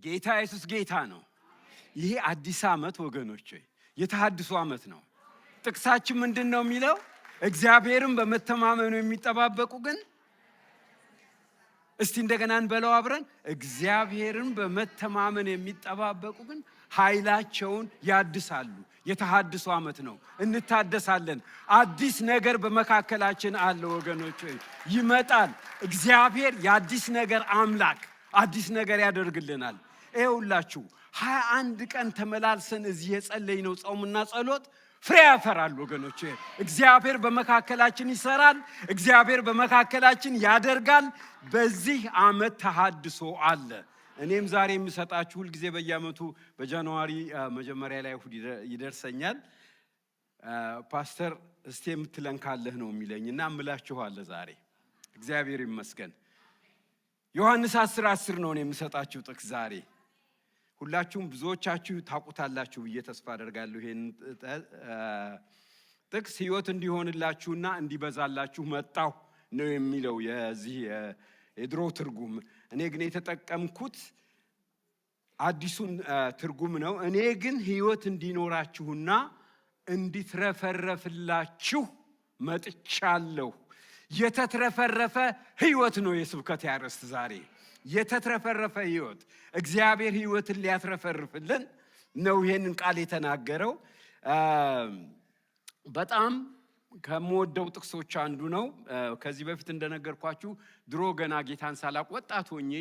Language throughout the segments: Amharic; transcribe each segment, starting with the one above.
ጌታ ኢየሱስ ጌታ ነው። ይሄ አዲስ ዓመት ወገኖቼ የተሐድሶ ዓመት ነው። ጥቅሳችን ምንድነው የሚለው? እግዚአብሔርን በመተማመኑ የሚጠባበቁ ግን እስቲ እንደገና እንበለው አብረን። እግዚአብሔርን በመተማመን የሚጠባበቁ ግን ኃይላቸውን ያድሳሉ። የተሐድሶ ዓመት ነው። እንታደሳለን። አዲስ ነገር በመካከላችን አለ ወገኖቼ። ይመጣል። እግዚአብሔር የአዲስ ነገር አምላክ አዲስ ነገር ያደርግልናል። ይኸውላችሁ 21 ቀን ተመላልሰን እዚህ የጸለይነው ጾምና ጸሎት ፍሬ ያፈራል ወገኖቼ። እግዚአብሔር በመካከላችን ይሰራል። እግዚአብሔር በመካከላችን ያደርጋል። በዚህ ዓመት ተሐድሶ አለ። እኔም ዛሬ የምሰጣችሁ ሁል ጊዜ በየዓመቱ በጃንዋሪ መጀመሪያ ላይ እሑድ ይደርሰኛል። ፓስተር እስቲ የምትለን ካለህ ነው የሚለኝና እምላችኋለሁ ዛሬ። እግዚአብሔር ይመስገን። ዮሐንስ 10:10 ነው የምሰጣችሁ ጥቅስ ዛሬ። ሁላችሁም ብዙዎቻችሁ ታውቁታላችሁ ብዬ ተስፋ አደርጋለሁ። ይሄን ጥቅስ ሕይወት እንዲሆንላችሁና እንዲበዛላችሁ መጣሁ ነው የሚለው የዚህ የድሮ ትርጉም። እኔ ግን የተጠቀምኩት አዲሱን ትርጉም ነው። እኔ ግን ሕይወት እንዲኖራችሁና እንዲትረፈረፍላችሁ መጥቻለሁ። የተትረፈረፈ ሕይወት ነው የስብከት ያርዕስት ዛሬ። የተትረፈረፈ ሕይወት፣ እግዚአብሔር ሕይወትን ሊያትረፈርፍልን ነው ይሄንን ቃል የተናገረው። በጣም ከምወደው ጥቅሶች አንዱ ነው። ከዚህ በፊት እንደነገርኳችሁ ድሮ ገና ጌታን ሳላቅ ወጣት ሆኜ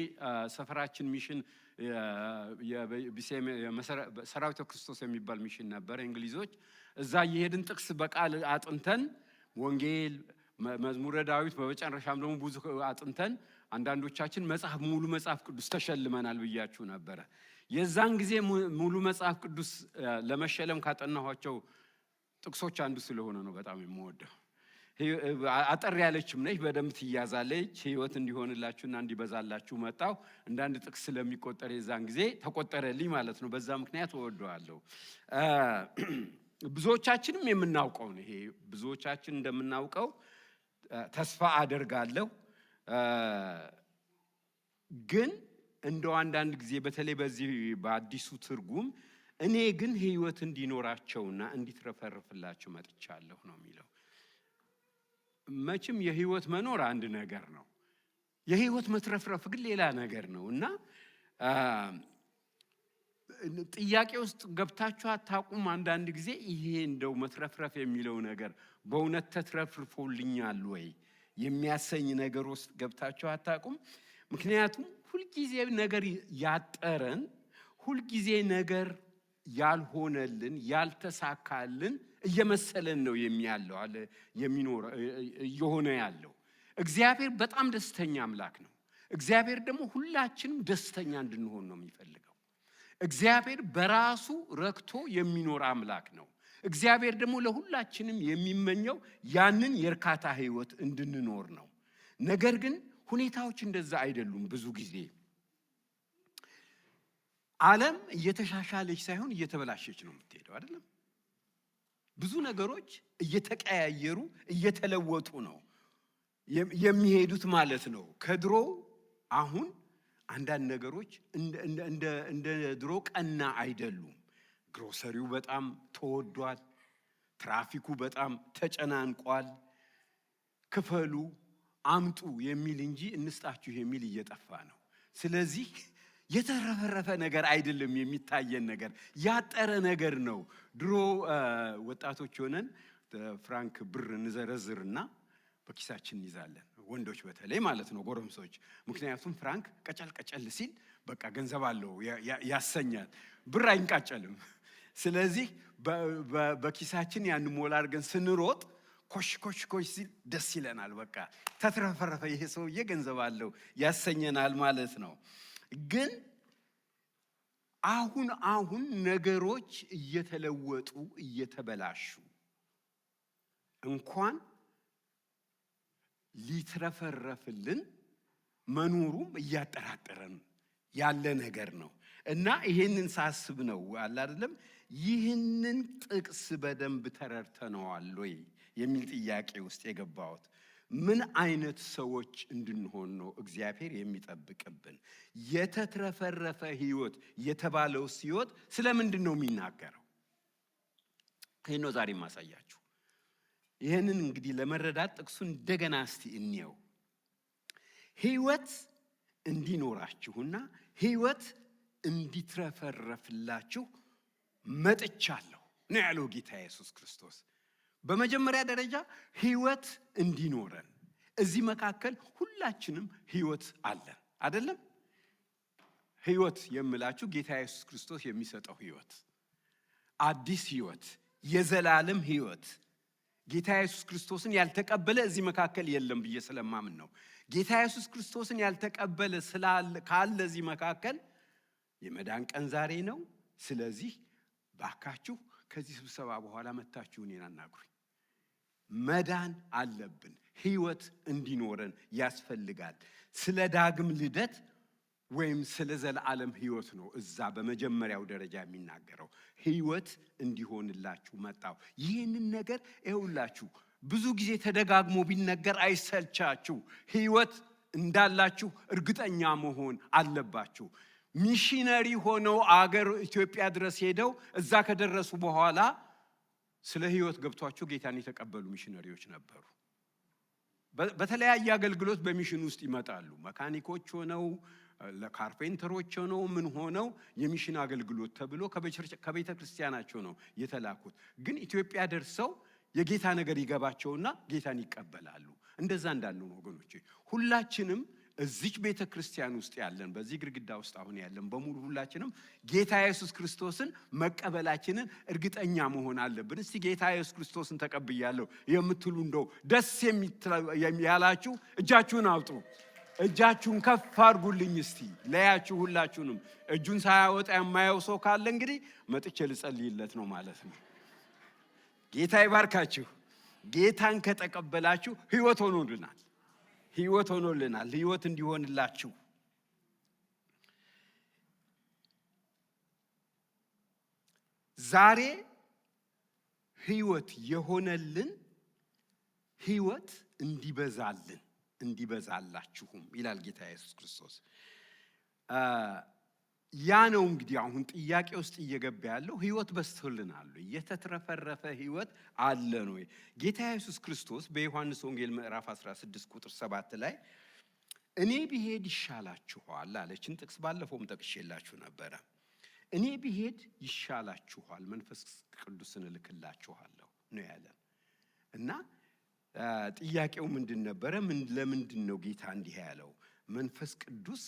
ሰፈራችን ሚሽን ሰራዊተ ክርስቶስ የሚባል ሚሽን ነበር እንግሊዞች። እዛ እየሄድን ጥቅስ በቃል አጥንተን ወንጌል፣ መዝሙረ ዳዊት፣ በመጨረሻም ደግሞ ብዙ አጥንተን አንዳንዶቻችን ሙሉ መጽሐፍ ቅዱስ ተሸልመናል ብያችሁ ነበረ። የዛን ጊዜ ሙሉ መጽሐፍ ቅዱስ ለመሸለም ካጠናኋቸው ጥቅሶች አንዱ ስለሆነ ነው በጣም የምወደው። አጠር ያለችም ነች፣ በደንብ ትያዛለች። ሕይወት እንዲሆንላችሁና እንዲበዛላችሁ መጣሁ። እንዳንድ ጥቅስ ስለሚቆጠር የዛን ጊዜ ተቆጠረልኝ ማለት ነው። በዛ ምክንያት እወደዋለሁ። ብዙዎቻችንም የምናውቀው ነው። ይሄ ብዙዎቻችን እንደምናውቀው ተስፋ አደርጋለሁ። ግን እንደው አንዳንድ ጊዜ በተለይ በዚህ በአዲሱ ትርጉም እኔ ግን ሕይወት እንዲኖራቸውና እንዲትረፈረፍላቸው መጥቻለሁ ነው የሚለው። መቼም የሕይወት መኖር አንድ ነገር ነው፣ የሕይወት መትረፍረፍ ግን ሌላ ነገር ነው እና ጥያቄ ውስጥ ገብታችሁ አታውቁም? አንዳንድ ጊዜ ይሄ እንደው መትረፍረፍ የሚለው ነገር በእውነት ተትረፍርፎልኛል ወይ የሚያሰኝ ነገር ውስጥ ገብታችሁ አታውቁም? ምክንያቱም ሁልጊዜ ነገር ያጠረን፣ ሁልጊዜ ነገር ያልሆነልን ያልተሳካልን እየመሰለን ነው እየሆነ ያለው። እግዚአብሔር በጣም ደስተኛ አምላክ ነው። እግዚአብሔር ደግሞ ሁላችንም ደስተኛ እንድንሆን ነው የሚፈልገው። እግዚአብሔር በራሱ ረክቶ የሚኖር አምላክ ነው። እግዚአብሔር ደግሞ ለሁላችንም የሚመኘው ያንን የእርካታ ሕይወት እንድንኖር ነው። ነገር ግን ሁኔታዎች እንደዛ አይደሉም። ብዙ ጊዜ ዓለም እየተሻሻለች ሳይሆን እየተበላሸች ነው የምትሄደው አይደለም? ብዙ ነገሮች እየተቀያየሩ እየተለወጡ ነው የሚሄዱት ማለት ነው። ከድሮ አሁን አንዳንድ ነገሮች እንደ ድሮ ቀና አይደሉም። ግሮሰሪው በጣም ተወዷል። ትራፊኩ በጣም ተጨናንቋል። ክፈሉ አምጡ የሚል እንጂ እንስጣችሁ የሚል እየጠፋ ነው። ስለዚህ የተረፈረፈ ነገር አይደለም የሚታየን ነገር፣ ያጠረ ነገር ነው። ድሮ ወጣቶች ሆነን ፍራንክ ብር እንዘረዝርና በኪሳችን እንይዛለን፣ ወንዶች በተለይ ማለት ነው፣ ጎረምሶች። ምክንያቱም ፍራንክ ቀጨል ቀጨል ሲል በቃ ገንዘብ አለው ያሰኛል። ብር አይንቃጨልም። ስለዚህ በኪሳችን ያን ሞላ አድርገን ስንሮጥ ኮሽ ኮሽ ኮሽ ሲል ደስ ይለናል። በቃ ተትረፈረፈ፣ ይሄ ሰውዬ ገንዘብ አለው ያሰኘናል ማለት ነው። ግን አሁን ነገሮች እየተለወጡ እየተበላሹ እንኳን ሊትረፈረፍልን መኖሩም እያጠራጠረን ያለ ነገር ነው እና ይሄንን ሳስብ ነው አለ አይደለም ይህንን ጥቅስ በደንብ ተረድተነዋል ወይ የሚል ጥያቄ ውስጥ የገባሁት። ምን አይነት ሰዎች እንድንሆን ነው እግዚአብሔር የሚጠብቅብን? የተትረፈረፈ ህይወት የተባለው ህይወት ስለምንድን ነው የሚናገረው? ይሄን ነው ዛሬ ማሳያችሁ። ይሄንን እንግዲህ ለመረዳት ጥቅሱን እንደገና እስቲ እንየው። ህይወት እንዲኖራችሁና ህይወት እንዲትረፈረፍላችሁ መጥቻለሁ ነው ያለው ጌታ ኢየሱስ ክርስቶስ። በመጀመሪያ ደረጃ ህይወት እንዲኖረን፣ እዚህ መካከል ሁላችንም ህይወት አለን አይደለም? ህይወት የምላችሁ ጌታ ኢየሱስ ክርስቶስ የሚሰጠው ህይወት፣ አዲስ ህይወት፣ የዘላለም ህይወት። ጌታ ኢየሱስ ክርስቶስን ያልተቀበለ እዚህ መካከል የለም ብዬ ስለማምን ነው። ጌታ ኢየሱስ ክርስቶስን ያልተቀበለ ካለ እዚህ መካከል የመዳን ቀን ዛሬ ነው። ስለዚህ ባካችሁ ከዚህ ስብሰባ በኋላ መታችሁ እኔን አናግሩኝ። መዳን አለብን። ህይወት እንዲኖረን ያስፈልጋል። ስለ ዳግም ልደት ወይም ስለ ዘላለም ህይወት ነው እዛ በመጀመሪያው ደረጃ የሚናገረው። ህይወት እንዲሆንላችሁ መጣው። ይህንን ነገር ይኸውላችሁ ብዙ ጊዜ ተደጋግሞ ቢነገር አይሰልቻችሁ። ህይወት እንዳላችሁ እርግጠኛ መሆን አለባችሁ። ሚሽነሪ ሆነው አገር ኢትዮጵያ ድረስ ሄደው እዛ ከደረሱ በኋላ ስለ ህይወት ገብቷቸው ጌታን የተቀበሉ ሚሽነሪዎች ነበሩ። በተለያየ አገልግሎት በሚሽን ውስጥ ይመጣሉ። መካኒኮች ሆነው፣ ለካርፔንተሮች ሆነው፣ ምን ሆነው የሚሽን አገልግሎት ተብሎ ከቤተ ክርስቲያናቸው ነው የተላኩት። ግን ኢትዮጵያ ደርሰው የጌታ ነገር ይገባቸውና ጌታን ይቀበላሉ። እንደዛ እንዳልነው ወገኖቼ፣ ሁላችንም እዚች ቤተ ክርስቲያን ውስጥ ያለን፣ በዚህ ግድግዳ ውስጥ አሁን ያለን በሙሉ ሁላችንም ጌታ ኢየሱስ ክርስቶስን መቀበላችንን እርግጠኛ መሆን አለብን። እስቲ ጌታ ኢየሱስ ክርስቶስን ተቀብያለሁ የምትሉ እንደው ደስ ያላችሁ እጃችሁን አውጡ። እጃችሁን ከፍ አድርጉልኝ እስቲ ለያችሁ። ሁላችሁንም እጁን ሳያወጣ የማየው ሰው ካለ እንግዲህ መጥቼ ልጸልይለት ነው ማለት ነው። ጌታ ይባርካችሁ። ጌታን ከተቀበላችሁ ህይወት ሆኖልናል። ህይወት ሆኖልናል። ህይወት እንዲሆንላችሁ ዛሬ ህይወት የሆነልን ህይወት እንዲበዛላችሁም ይላል ጌታ ኢየሱስ ክርስቶስ። ያ ነው እንግዲህ አሁን ጥያቄ ውስጥ እየገባ ያለው። ህይወት በስቶልናል፣ የተትረፈረፈ ህይወት አለን ወይ? ጌታ ኢየሱስ ክርስቶስ በዮሐንስ ወንጌል ምዕራፍ 16 ቁጥር 7 ላይ እኔ ብሄድ ይሻላችኋል አለችን። ጥቅስ ባለፈውም ጠቅሼላችሁ ነበረ። እኔ ብሄድ ይሻላችኋል፣ መንፈስ ቅዱስን እልክላችኋለሁ ነው ያለን። እና ጥያቄው ምንድን ነበረ? ለምንድን ነው ጌታ እንዲህ ያለው? መንፈስ ቅዱስ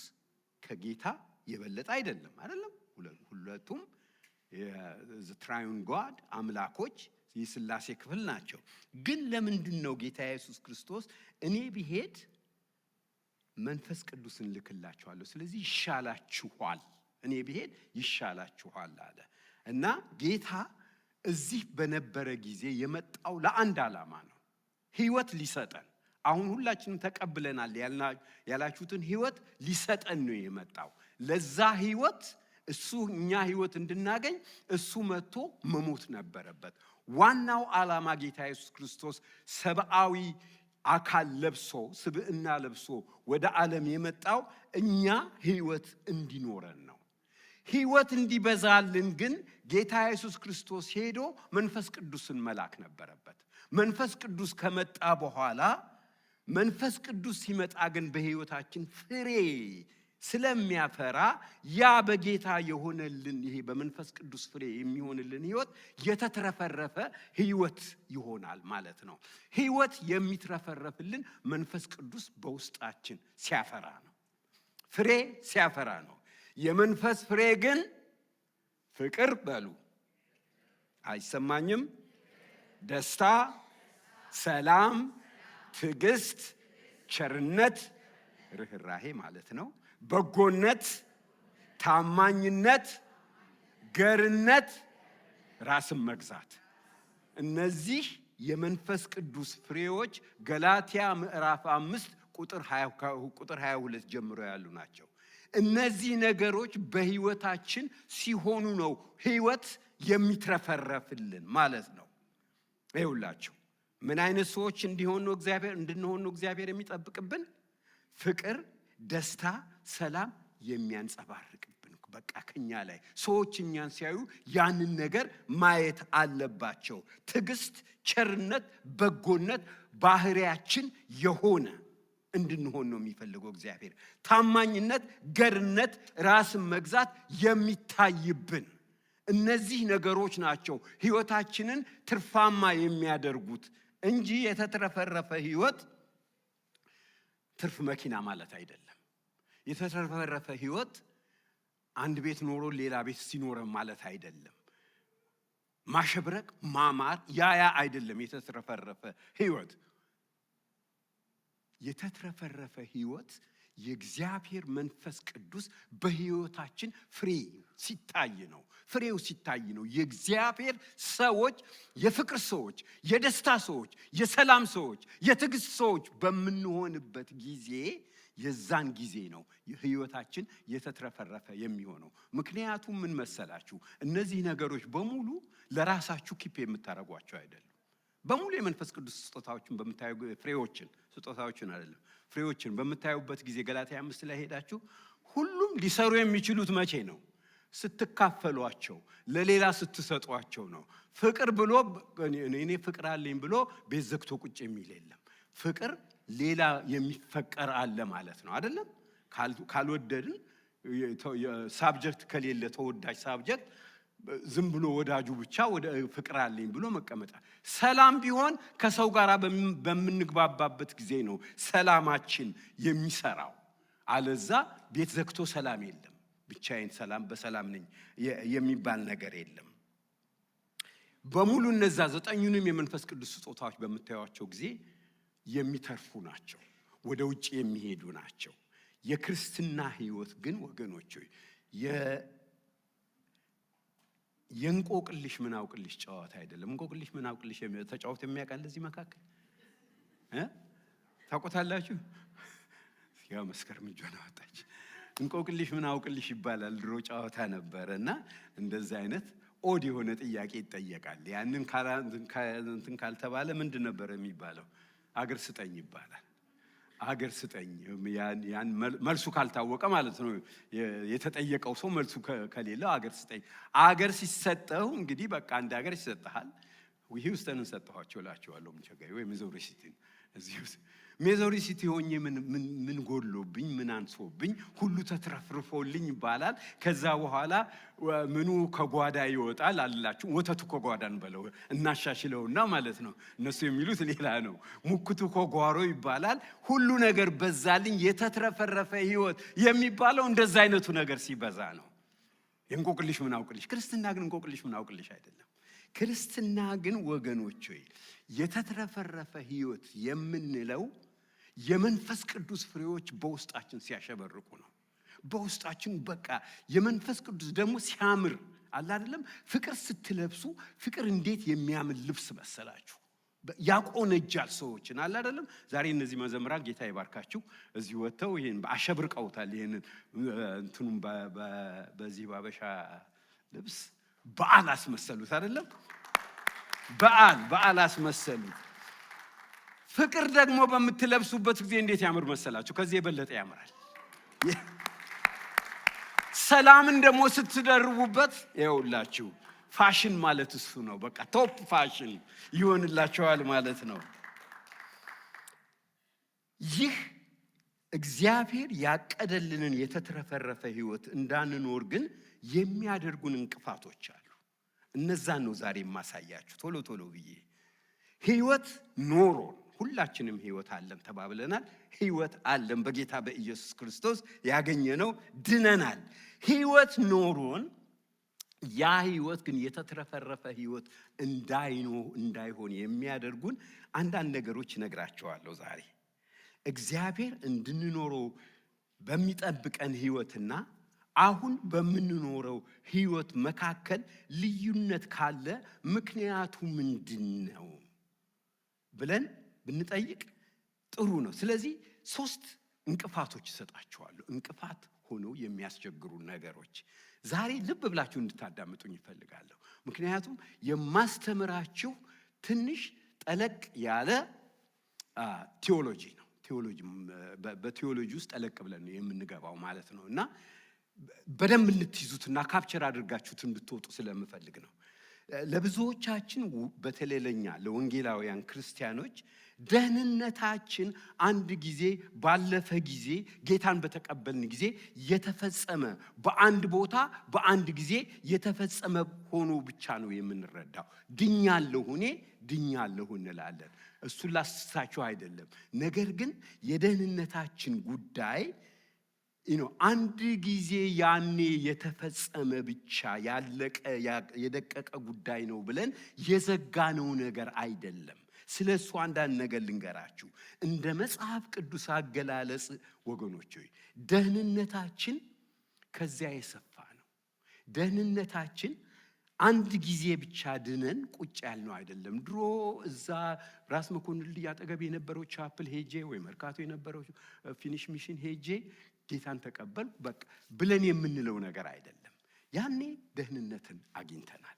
ከጌታ የበለጠ አይደለም። ሁለቱም የትራዩን ጋድ አምላኮች የሥላሴ ክፍል ናቸው። ግን ለምንድን ነው ጌታ ኢየሱስ ክርስቶስ እኔ ብሄድ መንፈስ ቅዱስን ልክላችኋለሁ፣ ስለዚህ ይሻላችኋል፣ እኔ ብሄድ ይሻላችኋል አለ። እና ጌታ እዚህ በነበረ ጊዜ የመጣው ለአንድ ዓላማ ነው፣ ህይወት ሊሰጠን። አሁን ሁላችንም ተቀብለናል ያላችሁትን ህይወት ሊሰጠን ነው የመጣው። ለዛ ህይወት እሱ እኛ ህይወት እንድናገኝ እሱ መጥቶ መሞት ነበረበት። ዋናው ዓላማ ጌታ ኢየሱስ ክርስቶስ ሰብአዊ አካል ለብሶ ስብዕና ለብሶ ወደ ዓለም የመጣው እኛ ህይወት እንዲኖረን ነው። ህይወት እንዲበዛልን ግን ጌታ ኢየሱስ ክርስቶስ ሄዶ መንፈስ ቅዱስን መላክ ነበረበት። መንፈስ ቅዱስ ከመጣ በኋላ መንፈስ ቅዱስ ሲመጣ ግን በህይወታችን ፍሬ ስለሚያፈራ ያ በጌታ የሆነልን ይሄ በመንፈስ ቅዱስ ፍሬ የሚሆንልን ህይወት የተትረፈረፈ ህይወት ይሆናል ማለት ነው። ህይወት የሚትረፈረፍልን መንፈስ ቅዱስ በውስጣችን ሲያፈራ ነው፣ ፍሬ ሲያፈራ ነው። የመንፈስ ፍሬ ግን ፍቅር በሉ አይሰማኝም፣ ደስታ፣ ሰላም፣ ትዕግስት፣ ቸርነት፣ ርህራሄ ማለት ነው፣ በጎነት፣ ታማኝነት፣ ገርነት፣ ራስን መግዛት። እነዚህ የመንፈስ ቅዱስ ፍሬዎች ገላትያ ምዕራፍ 5 ቁጥር 22 ጀምሮ ያሉ ናቸው። እነዚህ ነገሮች በህይወታችን ሲሆኑ ነው ህይወት የሚትረፈረፍልን ማለት ነው። ይኸውላችሁ ምን አይነት ሰዎች እንድንሆን ነው እግዚአብሔር የሚጠብቅብን? ፍቅር፣ ደስታ፣ ሰላም የሚያንጸባርቅብን በቃ ከኛ ላይ ሰዎች እኛን ሲያዩ ያንን ነገር ማየት አለባቸው። ትዕግስት፣ ቸርነት፣ በጎነት ባህሪያችን የሆነ እንድንሆን ነው የሚፈልገው እግዚአብሔር። ታማኝነት፣ ገርነት፣ ራስን መግዛት የሚታይብን እነዚህ ነገሮች ናቸው ህይወታችንን ትርፋማ የሚያደርጉት እንጂ የተትረፈረፈ ህይወት ትርፍ መኪና ማለት አይደለም። የተትረፈረፈ ህይወት አንድ ቤት ኖሮ ሌላ ቤት ሲኖር ማለት አይደለም። ማሸብረቅ፣ ማማር ያ አይደለም የተትረፈረፈ ህይወት። የተትረፈረፈ ህይወት የእግዚአብሔር መንፈስ ቅዱስ በህይወታችን ፍሬው ሲታይ ነው። የእግዚአብሔር ሰዎች፣ የፍቅር ሰዎች፣ የደስታ ሰዎች፣ የሰላም ሰዎች፣ የትዕግስት ሰዎች በምንሆንበት ጊዜ የዛን ጊዜ ነው ህይወታችን የተትረፈረፈ የሚሆነው። ምክንያቱም ምን መሰላችሁ? እነዚህ ነገሮች በሙሉ ለራሳችሁ ኪፕ የምታረጓቸው አይደለም። በሙሉ የመንፈስ ቅዱስ ስጦታዎችን በመታዩ ስጦታዎችን አይደለም፣ ፍሬዎችን በመታዩበት ጊዜ ገላትያ 5 ላይ ሄዳችሁ ሁሉም ሊሰሩ የሚችሉት መቼ ነው? ስትካፈሏቸው፣ ለሌላ ስትሰጧቸው ነው። ፍቅር ብሎ እኔ ፍቅር አለኝ ብሎ ቤት ዘግቶ ቁጭ የሚል የለም። ፍቅር ሌላ የሚፈቀር አለ ማለት ነው አይደለም? ካልወደድን ሳብጀክት ከሌለ ተወዳጅ ሳብጀክት ዝም ብሎ ወዳጁ ብቻ ወደ ፍቅር አለኝ ብሎ መቀመጣ። ሰላም ቢሆን ከሰው ጋር በምንግባባበት ጊዜ ነው ሰላማችን የሚሰራው። አለዛ ቤት ዘግቶ ሰላም የለም። ብቻዬን በሰላም ነኝ የሚባል ነገር የለም። በሙሉ እነዛ 9ኙንም የመንፈስ ቅዱስ ስጦታዎች በምታዩቸው ጊዜ የሚተርፉ ናቸው፣ ወደ ውጭ የሚሄዱ ናቸው። የክርስትና ህይወት ግን ወገኖች ሆይ የእንቆቅልሽ ምን አውቅልሽ ጨዋታ አይደለም። እንቆቅልሽ ምን አውቅልሽ ተጫውቶ የሚያውቃል እዚህ መካከል ታውቁታላችሁ? ያው መስከረም እጇን አወጣች። እንቆቅልሽ ምን አውቅልሽ ይባላል። ድሮ ጨዋታ ነበረ እና እንደዚህ አይነት ኦድ የሆነ ጥያቄ ይጠየቃል። ያንን እንትን ካልተባለ ምንድን ነበር የሚባለው? አገር ስጠኝ ይባላል። አገር ስጠኝ፣ ያን መልሱ ካልታወቀ ማለት ነው። የተጠየቀው ሰው መልሱ ከሌለው አገር ስጠኝ። አገር ሲሰጠው እንግዲህ በቃ አንድ አገር ይሰጣል። ሂውስተንን ሰጠኋቸው እላቸዋለሁ። ምን ቸገረኝ? ወይ ሚዙሪ ሲቲ እዚህ ሚዙሪ ሲቲ ሆኜ ምን ጎሎብኝ፣ ምን አንሶብኝ፣ ሁሉ ተትረፍርፎልኝ ይባላል። ከዛ በኋላ ምኑ ከጓዳ ይወጣል አላችሁ። ወተቱ ከጓዳን በለው እናሻሽለውና ማለት ነው። እነሱ የሚሉት ሌላ ነው። ሙክቱ ከጓሮ ይባላል። ሁሉ ነገር በዛልኝ፣ የተትረፈረፈ ህይወት የሚባለው እንደዛ አይነቱ ነገር ሲበዛ ነው። የእንቆቅልሽ ምን አውቅልሽ። ክርስትና ግን እንቆቅልሽ ምን አውቅልሽ አይደለም። ክርስትና ግን ወገኖች ሆይ የተትረፈረፈ ህይወት የምንለው የመንፈስ ቅዱስ ፍሬዎች በውስጣችን ሲያሸበርቁ ነው። በውስጣችን በቃ የመንፈስ ቅዱስ ደግሞ ሲያምር አለ አይደለም? ፍቅር ስትለብሱ ፍቅር እንዴት የሚያምር ልብስ መሰላችሁ! ያቆነጃል ሰዎችን አለ አይደለም? ዛሬ እነዚህ መዘምራን ጌታ ይባርካችሁ እዚህ ወጥተው ይሄን አሸብርቀውታል። ይሄንን እንትኑም በዚህ ባበሻ ልብስ በዓል አስመሰሉት አይደለም? በዓል አስመሰሉት። ፍቅር ደግሞ በምትለብሱበት ጊዜ እንዴት ያምር መሰላችሁ! ከዚህ የበለጠ ያምራል። ሰላምን ደግሞ ስትደርቡበት ይኸውላችሁ ፋሽን ማለት እሱ ነው። በቃ ቶፕ ፋሽን ይሆንላችኋል ማለት ነው። ይህ እግዚአብሔር ያቀደልንን የተትረፈረፈ ህይወት እንዳንኖር ግን የሚያደርጉን እንቅፋቶች አሉ። እነዛን ነው ዛሬ የማሳያችሁ ቶሎ ብዬ። ህይወት ኖሮን ሁላችንም ህይወት አለን ተባብለናል። ህይወት አለን በጌታ በኢየሱስ ክርስቶስ ያገኘነው ድነናል። ህይወት ኖሮን ያ ህይወት ግን የተትረፈረፈ ህይወት እንዳይሆን የሚያደርጉን አንዳንድ ነገሮች እነግራቸዋለሁ ዛሬ። እግዚአብሔር እንድንኖረው በሚጠብቀን ህይወትና አሁን በምንኖረው ህይወት መካከል ልዩነት ካለ ምክንያቱ ምንድነው ብለን ብንጠይቅ ጥሩ ነው። ስለዚህ 3 እንቅፋቶች እሰጣችኋለሁ። እንቅፋት ሆነው የሚያስቸግሩ ነገሮች ዛሬ ልብ ብላችሁ እንድታዳምጡኝ ይፈልጋለሁ። ምክንያቱም የማስተምራችሁ ትንሽ ጠለቅ ያለ ቴዎሎጂ ነው። በቴዎሎጂ ውስጥ ጠለቅ ብለን ነው የምንገባው ማለት ነው። እና በደንብ እንድትይዙትና ካፕቸር አድርጋችሁት እንድትወጡ ስለምፈልግ ነው። ለብዙዎቻችን በተለይ ለኛ ለወንጌላውያን ክርስቲያኖች ደህንነታችን አንድ ጊዜ ባለፈ ጊዜ ጌታን በተቀበልን ጊዜ የተፈጸመ በአንድ ቦታ በአንድ ጊዜ የተፈጸመ ሆኖ ብቻ ነው የምንረዳው። ድኛለሁ እንላለን። እሱን ላስሳችሁ አይደለም። ነገር ግን የደህንነታችን ጉዳይ አንድ ጊዜ ያኔ የተፈጸመ ብቻ ያለቀ የደቀቀ ጉዳይ ነው ብለን የዘጋነው ነገር አይደለም። ስለሱ አንዳንድ ነገር ልንገራችሁ። እንደ መጽሐፍ ቅዱስ አገላለጽ ወገኖች ሆይ ደህንነታችን ከዚያ የሰፋ ነው። ደህንነታችን አንድ ጊዜ ብቻ ድነን ቁጭ ያልነው አይደለም። ድሮ እዛ ራስ መኮንን ልጅ አጠገብ የነበረው ቻፕል ሄጄ ወይ መርካቶ የነበረው ፊኒሽ ሚሽን ሄጄ ጌታን ተቀበል በቃ ብለን የምንለው ነገር አይደለም። ያኔ ደህንነትን አግኝተናል።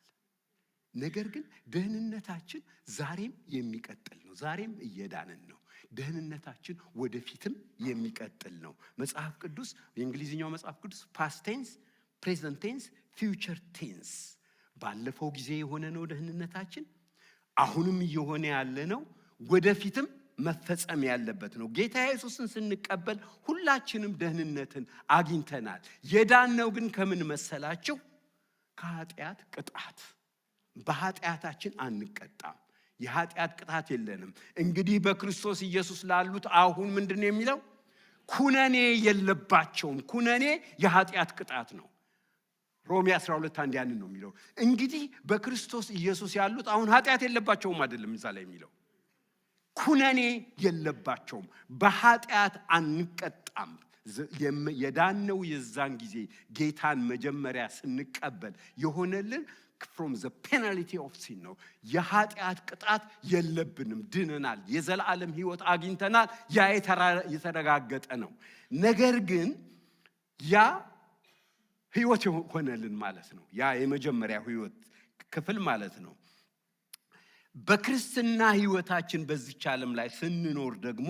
ነገር ግን ደህንነታችን ዛሬም የሚቀጥል ነው። ዛሬም እየዳንን ነው። ደህንነታችን ወደፊትም የሚቀጥል ነው። መጽሐፍ ቅዱስ የእንግሊዝኛው መጽሐፍ ቅዱስ ፓስት ቴንስ፣ ፕሬዘንት ቴንስ፣ ፊውቸር ቴንስ ባለፈው ጊዜ የሆነ ነው ደህንነታችን። አሁንም እየሆነ ያለ ነው። ወደፊትም መፈጸም ያለበት ነው። ጌታ ኢየሱስን ስንቀበል ሁላችንም ደህንነትን አግኝተናል። የዳነው ግን ከምን መሰላችሁ? ከኃጢአት ቅጣት። በኃጢአታችን አንቀጣም። የኃጢአት ቅጣት የለንም። እንግዲህ በክርስቶስ ኢየሱስ ላሉት አሁን ምንድን ነው የሚለው? ኩነኔ የለባቸውም። ኩነኔ የኃጢአት ቅጣት ነው። ሮሜ 12:1 ያንን ነው የሚለው። እንግዲህ በክርስቶስ ኢየሱስ ያሉት አሁን ኃጢአት የለባቸውም አይደለም እዛ ላይ የሚለው። ኩነኔ የለባቸውም። በኃጢአት አንቀጣም። የዳነው የዛን ጊዜ ጌታን መጀመሪያ ስንቀበል የሆነልን from the penalty of sin ነው። የኃጢአት ቅጣት የለብንም። ድነናል። የዘላለም ሕይወት አግኝተናል። ያ የተረጋገጠ ነው። ነገር ግን ያ ሕይወት ሆነልን ማለት ነው። ያ የመጀመሪያው ሕይወት ክፍል ማለት ነው። በክርስትና ሕይወታችን በዚች ዓለም ላይ ስንኖር ደግሞ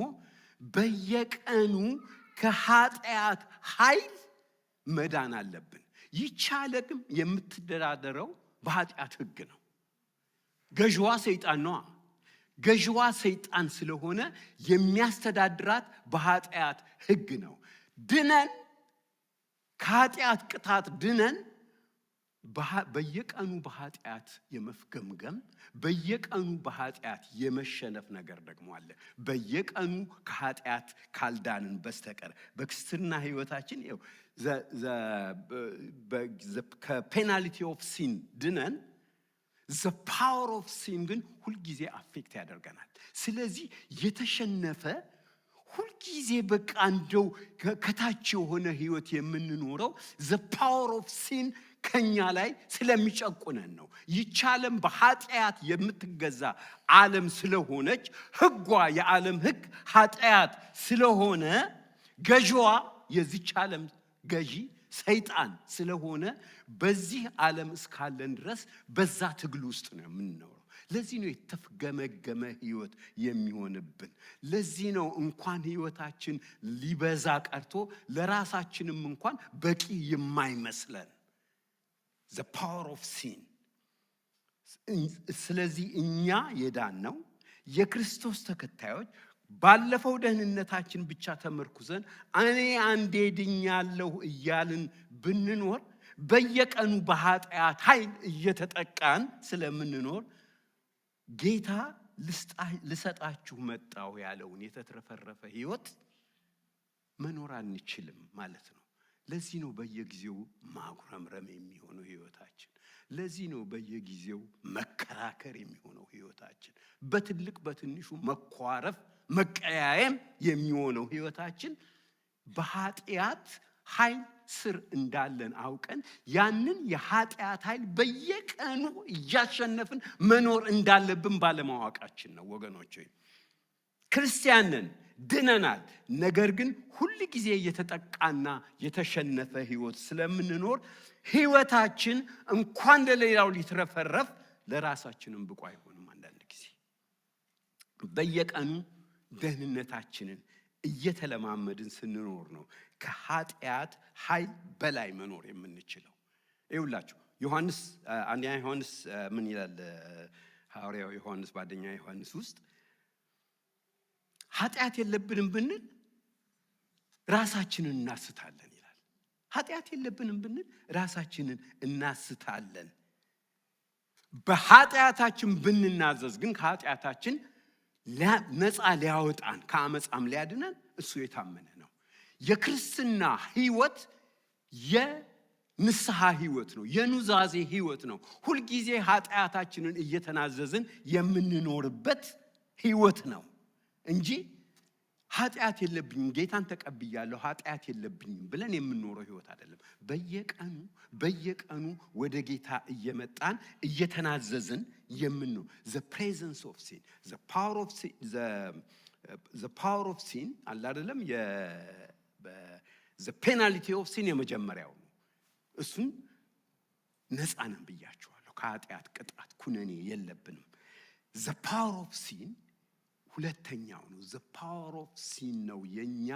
በየቀኑ ከኃጢአት ኃይል መዳን አለብን። ይህች ዓለም የምትደራደረው በኃጢአት ሕግ ነው። ገዥዋ ሰይጣን ነው። ገዥዋ ሰይጣን ስለሆነ የሚያስተዳድራት በኃጢአት ሕግ ነው። ድነን ከኃጢአት ቅጣት ድነን በየቀኑ በኃጢአት የመፍገምገም በየቀኑ በኃጢአት የመሸነፍ ነገር ደግሞ አለ። በየቀኑ ከኃጢአት ካልዳንን በስተቀር በክርስትና ሕይወታችን ከፔናልቲ ኦፍ ሲን ድነን ዘ ፓወር ኦፍ ሲን ግን ሁልጊዜ አፌክት ያደርገናል። ስለዚህ የተሸነፈ ሁልጊዜ በቃ እንደው ከታች የሆነ ሕይወት የምንኖረው ዘ ፓወር ኦፍ ሲን ከኛ ላይ ስለሚጨቁነን ነው። ይህች ዓለም በኃጢአት የምትገዛ ዓለም ስለሆነች ሕጓ የዓለም ሕግ ኃጢአት ስለሆነ ገዥዋ የዚች ዓለም ገዢ ሰይጣን ስለሆነ በዚህ ዓለም እስካለን ድረስ በዛ ትግል ውስጥ ነው የምንኖረው። ለዚህ ነው የተፍገመገመ ሕይወት የሚሆንብን። ለዚህ ነው እንኳን ሕይወታችን ሊበዛ ቀርቶ ለራሳችንም እንኳን በቂ የማይመስለን the power of sin። ስለዚህ እኛ የዳነው የክርስቶስ ተከታዮች ባለፈው ደህንነታችን ብቻ ተመርኩዘን እኔ አንዴ ድኛለሁ እያልን ብንኖር በየቀኑ በኃጢአት ኃይል እየተጠቃን ስለምንኖር ጌታ ልሰጣችሁ መጣሁ ያለውን የተትረፈረፈ ሕይወት መኖር አንችልም ማለት ነው። ለዚህ ነው በየጊዜው ማጉረምረም የሚሆነው ሕይወታችን። ለዚህ ነው በየጊዜው መከራከር የሚሆነው ሕይወታችን። በትልቅ በትንሹ መኳረፍ መቀያየም የሚሆነው ሕይወታችን በኃጢአት ኃይል ስር እንዳለን አውቀን ያንን የኃጢአት ኃይል በየቀኑ እያሸነፍን መኖር እንዳለብን ባለማወቃችን ነው ወገኖች። ክርስቲያንን ድነናል። ነገር ግን ሁል ጊዜ የተጠቃና የተሸነፈ ሕይወት ስለምንኖር ሕይወታችን እንኳን ለሌላው ሊትረፈረፍ ለራሳችንም ብቁ አይሆንም። አንዳንድ ጊዜ በየቀኑ ደህንነታችንን እየተለማመድን ስንኖር ነው ከኃጢአት ኃይል በላይ መኖር የምንችለው። ይኸውላችሁ አንደኛ ዮሐንስ ምን ይላል? ሐዋርያው ዮሐንስ በአንደኛ ዮሐንስ ውስጥ ኃጢአት የለብንም ብንል ራሳችንን እናስታለን ይላል። ኃጢአት የለብንም ብንል ራሳችንን እናስታለን። በኃጢአታችን ብንናዘዝ ግን ከኃጢአታችን ነፃ ሊያወጣን ከአመፃም ሊያድነን እሱ የታመነ ነው። የክርስትና ህይወት የንስሐ ህይወት ነው፣ የኑዛዜ ህይወት ነው። ሁልጊዜ ኃጢአታችንን እየተናዘዝን የምንኖርበት ህይወት ነው እንጂ ኃጢአት የለብኝም ጌታን ተቀብያለሁ ኃጢአት የለብኝም ብለን የምንኖረው ህይወት አይደለም። በየቀኑ ወደ ጌታ እየመጣን እየተናዘዝን የምንኖር the presence of sin the power of sin አለ አይደለም? the penalty of sin የመጀመሪያው ነው። እሱን ነፃ ነን ብያችኋለሁ። ከኃጢአት ቅጣት ኩነኔ የለብንም። the power of sin ሁለተኛው ነው። the power of sin ነው የኛ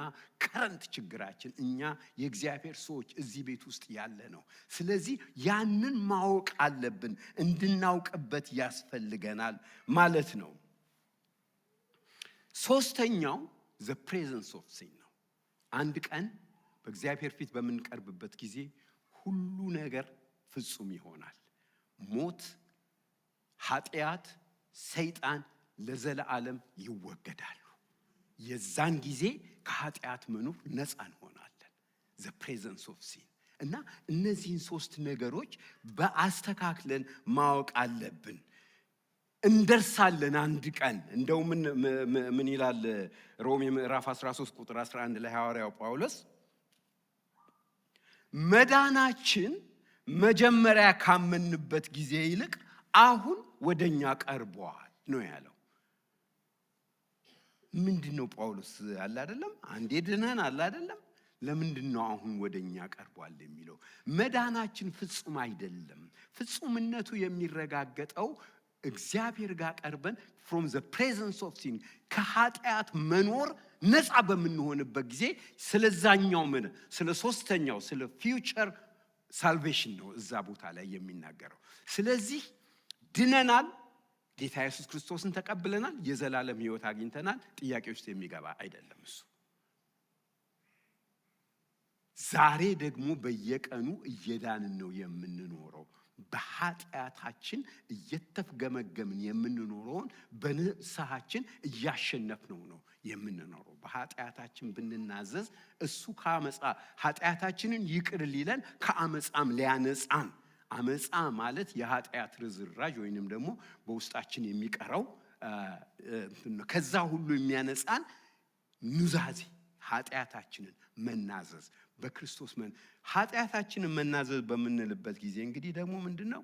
ከረንት ችግራችን። እኛ የእግዚአብሔር ሰዎች እዚህ ቤት ውስጥ ያለ ነው። ስለዚህ ያንን ማወቅ አለብን፣ እንድናውቅበት ያስፈልገናል ማለት ነው። ሶስተኛው the presence of sin ነው። አንድ ቀን በእግዚአብሔር ፊት በምንቀርብበት ጊዜ ሁሉ ነገር ፍጹም ይሆናል። ሞት፣ ኃጢአት፣ ሰይጣን ለዘላለም ይወገዳሉ። የዛን ጊዜ ከኃጢአት መኖር ነፃ እንሆናለን። the presence of sin እና እነዚህን ሶስት ነገሮች በአስተካክለን ማወቅ አለብን። እንደርሳለን አንድ ቀን። እንደው ምን ይላል ሮሜ ምዕራፍ 13 ቁጥር 11 ላይ ሐዋርያው ጳውሎስ መዳናችን መጀመሪያ ካመንበት ጊዜ ይልቅ አሁን ወደኛ ቀርቧል ነው ያለው። ምንድነው ጳውሎስ አለ አይደለም? አንዴ ድነን አለ አይደለም? ለምንድነው አሁን ወደኛ ቀርቧል የሚለው? መዳናችን ፍጹም አይደለም። ፍጹምነቱ የሚረጋገጠው እግዚአብሔር ጋር ቀርበን from the presence of sin ከኃጢአት መኖር ነፃ በምንሆንበት ጊዜ ስለዛኛው ስለ ሶስተኛው ስለ future salvation ነው እዛ ቦታ ላይ የሚናገረው። ስለዚህ ድነናል፣ ጌታ ኢየሱስ ክርስቶስን ተቀብለናል፣ የዘላለም ሕይወት አግኝተናል። ጥያቄ ውስጥ የሚገባ አይደለም እሱ። ዛሬ ደግሞ በየቀኑ እየዳንን ነው የምንኖረው። በኃጢአታችን እየተፍገመገምን የምንኖረውን በንስሐችን እያሸነፍነው ነው የምንኖረው። በኃጢአታችን ብንናዘዝ እሱ ኃጢአታችንን ይቅር ሊለን ከአመፃም ሊያነጻን። አመፃ ማለት የኃጢአት ርዝራዥ ወይንም ደግሞ በውስጣችን የሚቀረው ከዛ ሁሉ የሚያነጻን ኑዛዜ፣ ኃጢአታችንን መናዘዝ በክርስቶስ ኃጢአታችንን መናዘዝ በምንልበት ጊዜ እንግዲህ ደግሞ ምንድነው?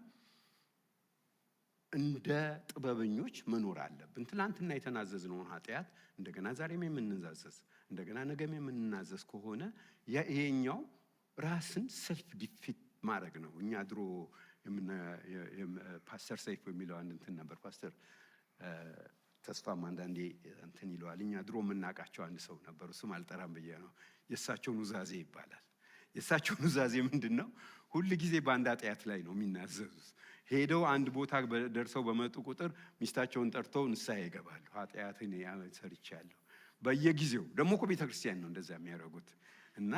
እንደ ጥበበኞች መኖር አለብን። ትናንትና የተናዘዝነውን ኃጢአት እንደገና ዛሬም የምንናዘዝ እንደገና ነገም የምንናዘዝ ከሆነ ይሄኛው ራስን ሰልፍ ዲፊት ማድረግ ነው። እኛ ድሮ ፓስተር ሰይፍ የሚለው አንድ እንትን ነበር። ፓስተር ተስፋም አንዳንዴ እንትን ይለዋል። እኛ ድሮ የምናውቃቸው አንድ ሰው ነበሩ፣ ስም አልጠራም ብዬ ነው። የእሳቸው ኑዛዜ ይባላል። የእሳቸው ኑዛዜ ምንድነው? ሁል ጊዜ በአንድ ኃጢአት ላይ ነው የሚናዘዙት። ሄደው አንድ ቦታ ደርሰው በመጡ ቁጥር ሚስታቸውን ጠርተው ንስሐ ይገባሉ። ኃጢአትን ሰርቻለሁ። በየጊዜው ደግሞ እኮ ቤተክርስቲያን ነው እንደዛ የሚያደርጉት። እና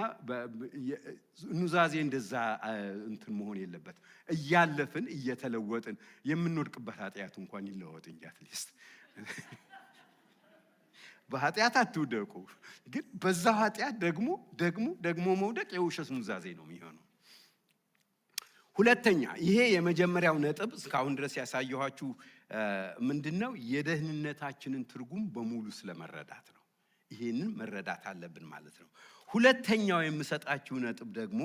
ኑዛዜ እንደዛ እንትን መሆን የለበት። እያለፍን እየተለወጥን የምንወድቅበት ኃጢአት እንኳን ይለወጥ እንጂ አትሊስት በኃጢአት አትውደቁ። ግን በዛ ኃጢአት ደግሞ መውደቅ የውሸት ኑዛዜ ነው የሚሆነው። ሁለተኛ፣ ይሄ የመጀመሪያው ነጥብ እስካሁን ድረስ ያሳየኋችሁ ምንድነው? የደህንነታችንን ትርጉም በሙሉ ስለመረዳት ነው። ይሄንን መረዳት አለብን ማለት ነው። ሁለተኛው የምሰጣችሁ ነጥብ ደግሞ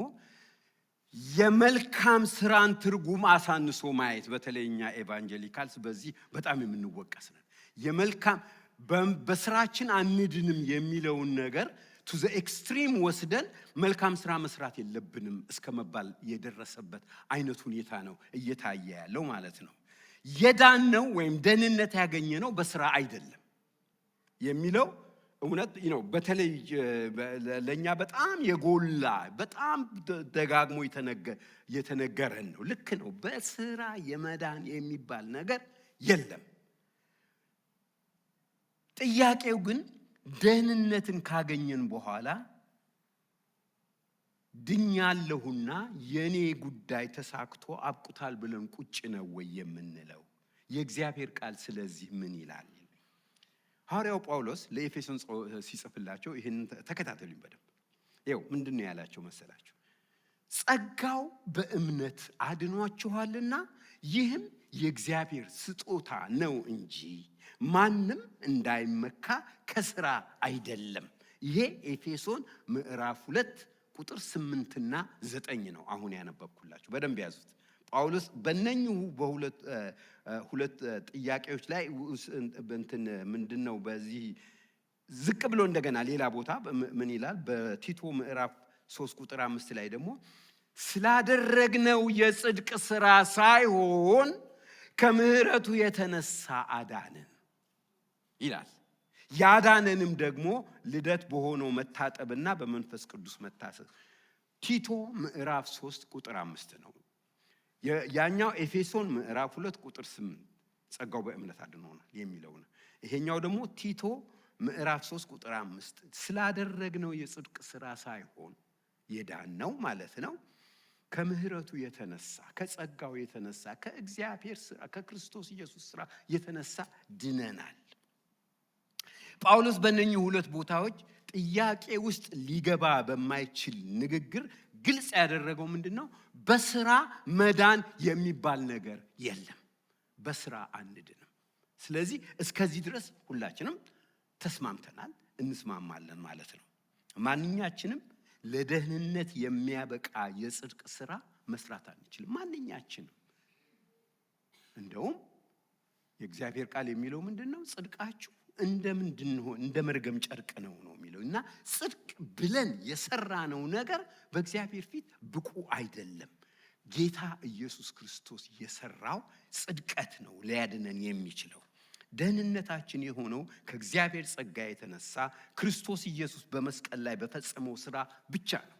የመልካም ስራን ትርጉም አሳንሶ ማየት። በተለይኛ ኤቫንጀሊካልስ በዚህ በጣም የምንወቀስ ነን። የመልካም በስራችን አንድንም የሚለውን ነገር ቱ ዘ ኤክስትሪም ወስደን መልካም ስራ መስራት የለብንም እስከመባል የደረሰበት አይነት ሁኔታ ነው እየታየ ያለው ማለት ነው። የዳነው ወይም ደህንነት ያገኘነው በስራ አይደለም። የሚለው እውነት ነው። በተለይ ለኛ በጣም የጎላ በጣም ደጋግሞ የተነገረን ነው። ልክ ነው። በስራ የመዳን የሚባል ነገር የለም። ጥያቄው ግን ደህንነትን ካገኘን በኋላ ድኛለሁና የኔ ጉዳይ ተሳክቶ አብቁታል ብለን ቁጭ ነው ወይ የምንለው? የእግዚአብሔር ቃል ስለዚህ ምን ይላል? ሐዋርያው ጳውሎስ ለኤፌሶን ሲጽፍላቸው ይሄን ተከታተሉኝ በደንብ። ይኸው ምንድነው ያላቸው መሰላችሁ? ጸጋው በእምነት አድኗችኋልና ይህም የእግዚአብሔር ስጦታ ነው እንጂ ማንም እንዳይመካ ከስራ አይደለም። ይሄ ኤፌሶን ምዕራፍ 2 ቁጥር 8 እና 9 ነው አሁን ያነበብኩላችሁ። በደንብ ያዙት። ጳውሎስ በእነኚሁ በሁለት ጥያቄዎች ላይ ምንድነው በዚህ ዝቅ ብሎ እንደገና ሌላ ቦታ ምን ይላል? በቲቶ ምዕራፍ 3 ቁጥር 5 ላይ ደግሞ ስላደረግነው የጽድቅ ሥራ ሳይሆን ከምሕረቱ የተነሳ አዳነን ይላል። ያዳነንም ደግሞ ልደት በሆነው መታጠብና በመንፈስ ቅዱስ መታሰብ። ቲቶ ምዕራፍ 3 ቁጥር 5 ነው። ያኛው ኤፌሶን ምዕራፍ 2 ቁጥር 8 ጸጋው በእምነት አድኖናል የሚለው ነው። ይሄኛው ደግሞ ቲቶ ምዕራፍ 3 ቁጥር 5 ስላደረግነው የጽድቅ ሥራ ሳይሆን የዳነው ማለት ነው ከምሕረቱ የተነሳ ከጸጋው የተነሳ ከእግዚአብሔር ሥራ ከክርስቶስ ኢየሱስ ሥራ የተነሳ ድነናል። ጳውሎስ በእነኚህ ሁለት ቦታዎች ጥያቄ ውስጥ ሊገባ በማይችል ንግግር ግልጽ ያደረገው ምንድነው? በስራ መዳን የሚባል ነገር የለም። በስራ አንድንም። ስለዚህ እስከዚህ ድረስ ሁላችንም ተስማምተናል፣ እንስማማለን ማለት ነው። ማንኛችንም ለደህንነት የሚያበቃ የጽድቅ ስራ መስራት አንችልም። ማንኛችንም። እንደውም የእግዚአብሔር ቃል የሚለው ምንድነው? ጽድቃችሁ እንደ መርገም ጨርቅ ነው የሚለው እና ጽድቅ ብለን የሰራነው ነገር በእግዚአብሔር ፊት ብቁ አይደለም። ጌታ ኢየሱስ ክርስቶስ የሰራው ጽድቀት ነው ሊያድነን የሚችለው። ደህንነታችን የሆነው ከእግዚአብሔር ጸጋ የተነሳ ክርስቶስ ኢየሱስ በመስቀል ላይ በፈጸመው ስራ ብቻ ነው።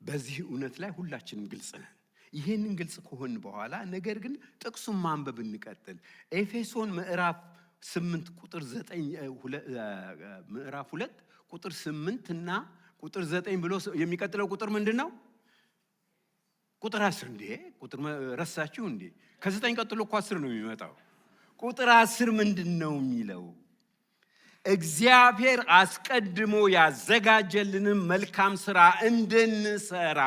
በዚህ እውነት ላይ ሁላችንም ግልጽ ነን። ይሄንን ግልጽ ከሆን በኋላ ነገር ግን ጥቅሱን ማንበብ እንቀጥል። ኤፌሶን ምዕራፍ 8 ቁጥር 9 ምዕራፍ 2 ቁጥር 8 እና ቁጥር 9 ብሎ የሚቀጥለው ቁጥር ምንድነው? ቁጥር 10 እንዴ? ቁጥር ረሳችሁ እንዴ? ከ9 ቀጥሎ እኮ 10 ነው የሚመጣው። ቁጥር 10 ምንድነው የሚለው? እግዚአብሔር አስቀድሞ ያዘጋጀልንን መልካም ሥራ እንድንሰራ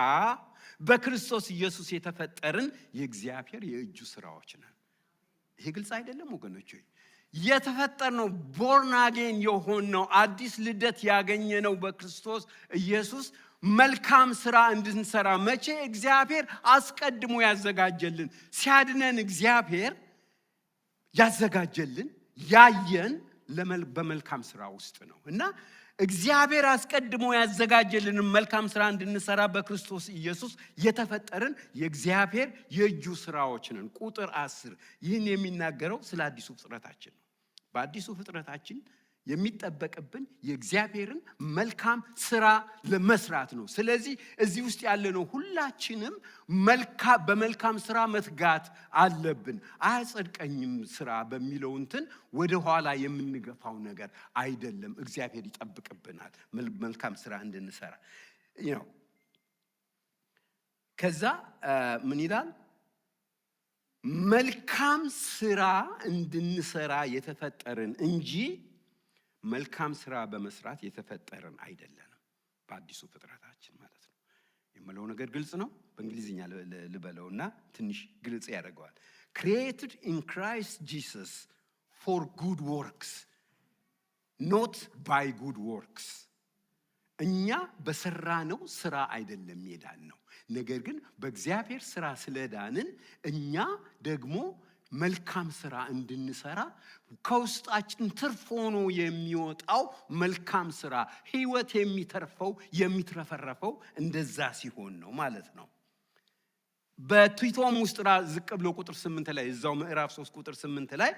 በክርስቶስ ኢየሱስ የተፈጠርን የእግዚአብሔር የእጁ ስራዎች ነን። ይሄ ግልጽ አይደለም ወገኖች? የተፈጠርነው ቦርን አጌን የሆነው አዲስ ልደት ያገኘነው በክርስቶስ ኢየሱስ መልካም ስራ እንድንሰራ። መቼ? እግዚአብሔር አስቀድሞ ያዘጋጀልን። ሲያድነን እግዚአብሔር ያዘጋጀልን ያየን በመልካም ስራ ውስጥ ነው እና እግዚአብሔር አስቀድሞ ያዘጋጀልን መልካም ስራ እንድንሰራ በክርስቶስ ኢየሱስ የተፈጠርን የእግዚአብሔር የእጁ ስራዎች ነን። ቁጥር 10 ይህን የሚናገረው ስለ አዲሱ ፍጥረታችን ነው። በአዲሱ ፍጥረታችን የሚጠበቅብን የእግዚአብሔርን መልካም ስራ ለመስራት ነው። ስለዚህ እዚህ ውስጥ ያለነው ሁላችንም በመልካም ስራ መትጋት አለብን። አያጸድቀኝም ስራ በሚለው ወደ ኋላ የምንገፋው ነገር አይደለም። እግዚአብሔር ይጠብቅብናል መልካም ስራ እንድንሰራ ነው። ከዛ ምን ይላል? መልካም ስራ እንድንሰራ የተፈጠርን እንጂ መልካም ስራ በመስራት የተፈጠርን አይደለንም። በአዲሱ ፍጥረታችን ማለት ነው። የምለው ነገር ግልጽ ነው። በእንግሊዝኛ ልበለውና ትንሽ ግልጽ ያደርገዋል። created in Christ Jesus for good works not by good works። እኛ በሰራነው ስራ አይደለም የዳነው፣ ነገር ግን በእግዚአብሔር ስራ ስለዳንን እኛ ደግሞ መልካም ስራ እንድንሰራ ከውስጣችን ትርፍ ሆኖ የሚወጣው መልካም ስራ ህይወት የሚተርፈው የሚትረፈረፈው እንደዛ ሲሆን ነው ማለት ነው። በቲቶም ውስጥ ዝቅ ብሎ ቁጥር 8 ላይ እዛው ምዕራፍ 3 ቁጥር 8 ላይ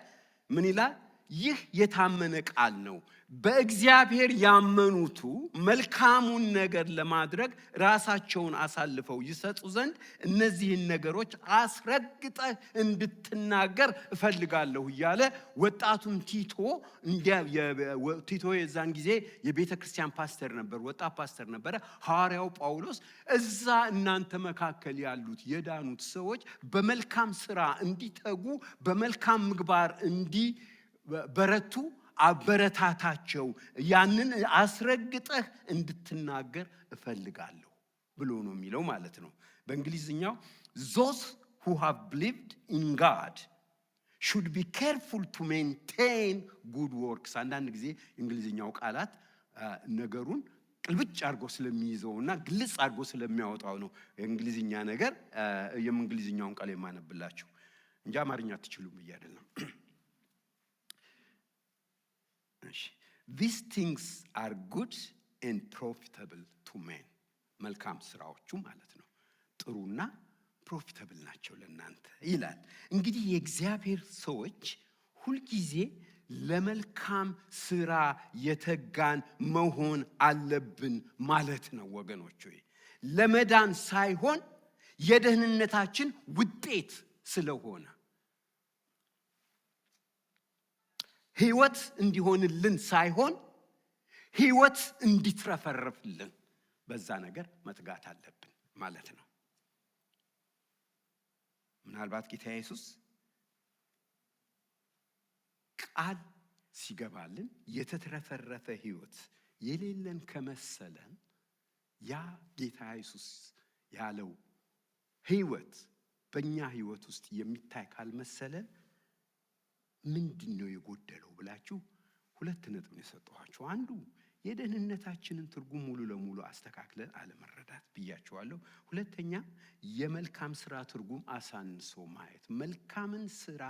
ምን ይላል? ይህ የታመነ ቃል ነው። በእግዚአብሔር ያመኑቱ መልካሙን ነገር ለማድረግ ራሳቸውን አሳልፈው ይሰጡ ዘንድ እነዚህን ነገሮች አስረግጠህ እንድትናገር እፈልጋለሁ እያለ ወጣቱን ቲቶ የዛን ጊዜ የቤተ ክርስቲያን ፓስተር ነበር፣ ወጣት ፓስተር ነበረ። ሐዋርያው ጳውሎስ እዛ እናንተ መካከል ያሉት የዳኑት ሰዎች በመልካም ስራ እንዲተጉ፣ በመልካም ምግባር እንዲበረቱ አበረታታቸው፣ ያንን አስረግጠህ እንድትናገር እፈልጋለሁ ብሎ ነው የሚለው ማለት ነው። በእንግሊዝኛው those who have believed in God should be careful to maintain good works። አንዳንድ ጊዜ እንግሊዝኛው ቃላት ነገሩን ቅልብጭ አድርጎ ስለሚይዘውና ግልጽ አድርጎ ስለሚያወጣው ነው የእንግሊዝኛ ነገር የእንግሊዝኛውን ቃል የማነብላችሁ እንጂ አማርኛ አትችሉም ብዬ አይደለም። These things are good and profitable to men። መልካም ስራዎቹ ማለት ነው ጥሩና ፕሮፊታብል ናቸው ለእናንተ ይላል። እንግዲህ የእግዚአብሔር ሰዎች ሁልጊዜ ለመልካም ስራ የተጋን መሆን አለብን ማለት ነው ወገኖች። ለመዳን ሳይሆን የደህንነታችን ውጤት ስለሆነ ህይወት እንዲሆንልን ሳይሆን ህይወት እንዲትረፈረፍልን በዛ ነገር መትጋት አለብን ማለት ነው። ምናልባት ጌታ ኢየሱስ ቃል ሲገባልን የተትረፈረፈ ህይወት የሌለን ከመሰለን ያ ጌታ ኢየሱስ ያለው ህይወት በእኛ ህይወት ውስጥ የሚታይ ካልመሰለን ምንድነው የጎደለው ብላችሁ ሁለት ነጥብ ነው የሰጠኋችሁ። አንዱ የደህንነታችንን ትርጉም ሙሉ ለሙሉ አስተካክለን አለመረዳት ብያችኋለሁ። ሁለተኛ የመልካም ስራ ትርጉም አሳንሶ ማየት። መልካምን ስራ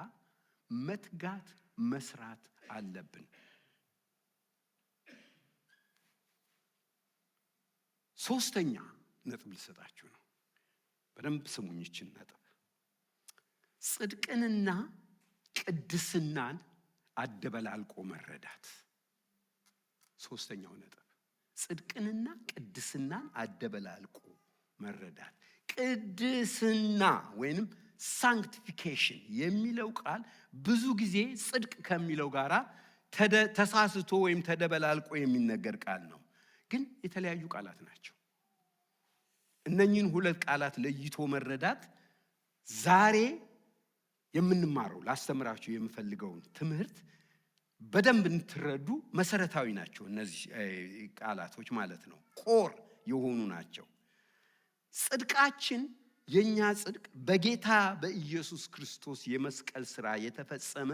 መትጋት መስራት አለብን። ሶስተኛ ነጥብ ልሰጣችሁ ነው። በደንብ ስሙኝችን ነጥብ። ጽድቅንና ቅድስናን አደበላልቆ መረዳት። ሶስተኛው ነጥብ ጽድቅንና ቅድስናን አደበላልቆ መረዳት። ቅድስና ወይንም ሳንክቲፊኬሽን የሚለው ቃል ብዙ ጊዜ ጽድቅ ከሚለው ጋራ ተሳስቶ ወይም ተደበላልቆ የሚነገር ቃል ነው። ግን የተለያዩ ቃላት ናቸው። እነኚህን ሁለት ቃላት ለይቶ መረዳት ዛሬ የምንማረው ላስተምራችሁ የምፈልገውን ትምህርት በደንብ እንትረዱ መሰረታዊ ናቸው። እነዚህ ቃላቶች ማለት ነው ኮር የሆኑ ናቸው። ጽድቃችን የኛ ጽድቅ በጌታ በኢየሱስ ክርስቶስ የመስቀል ሥራ የተፈጸመ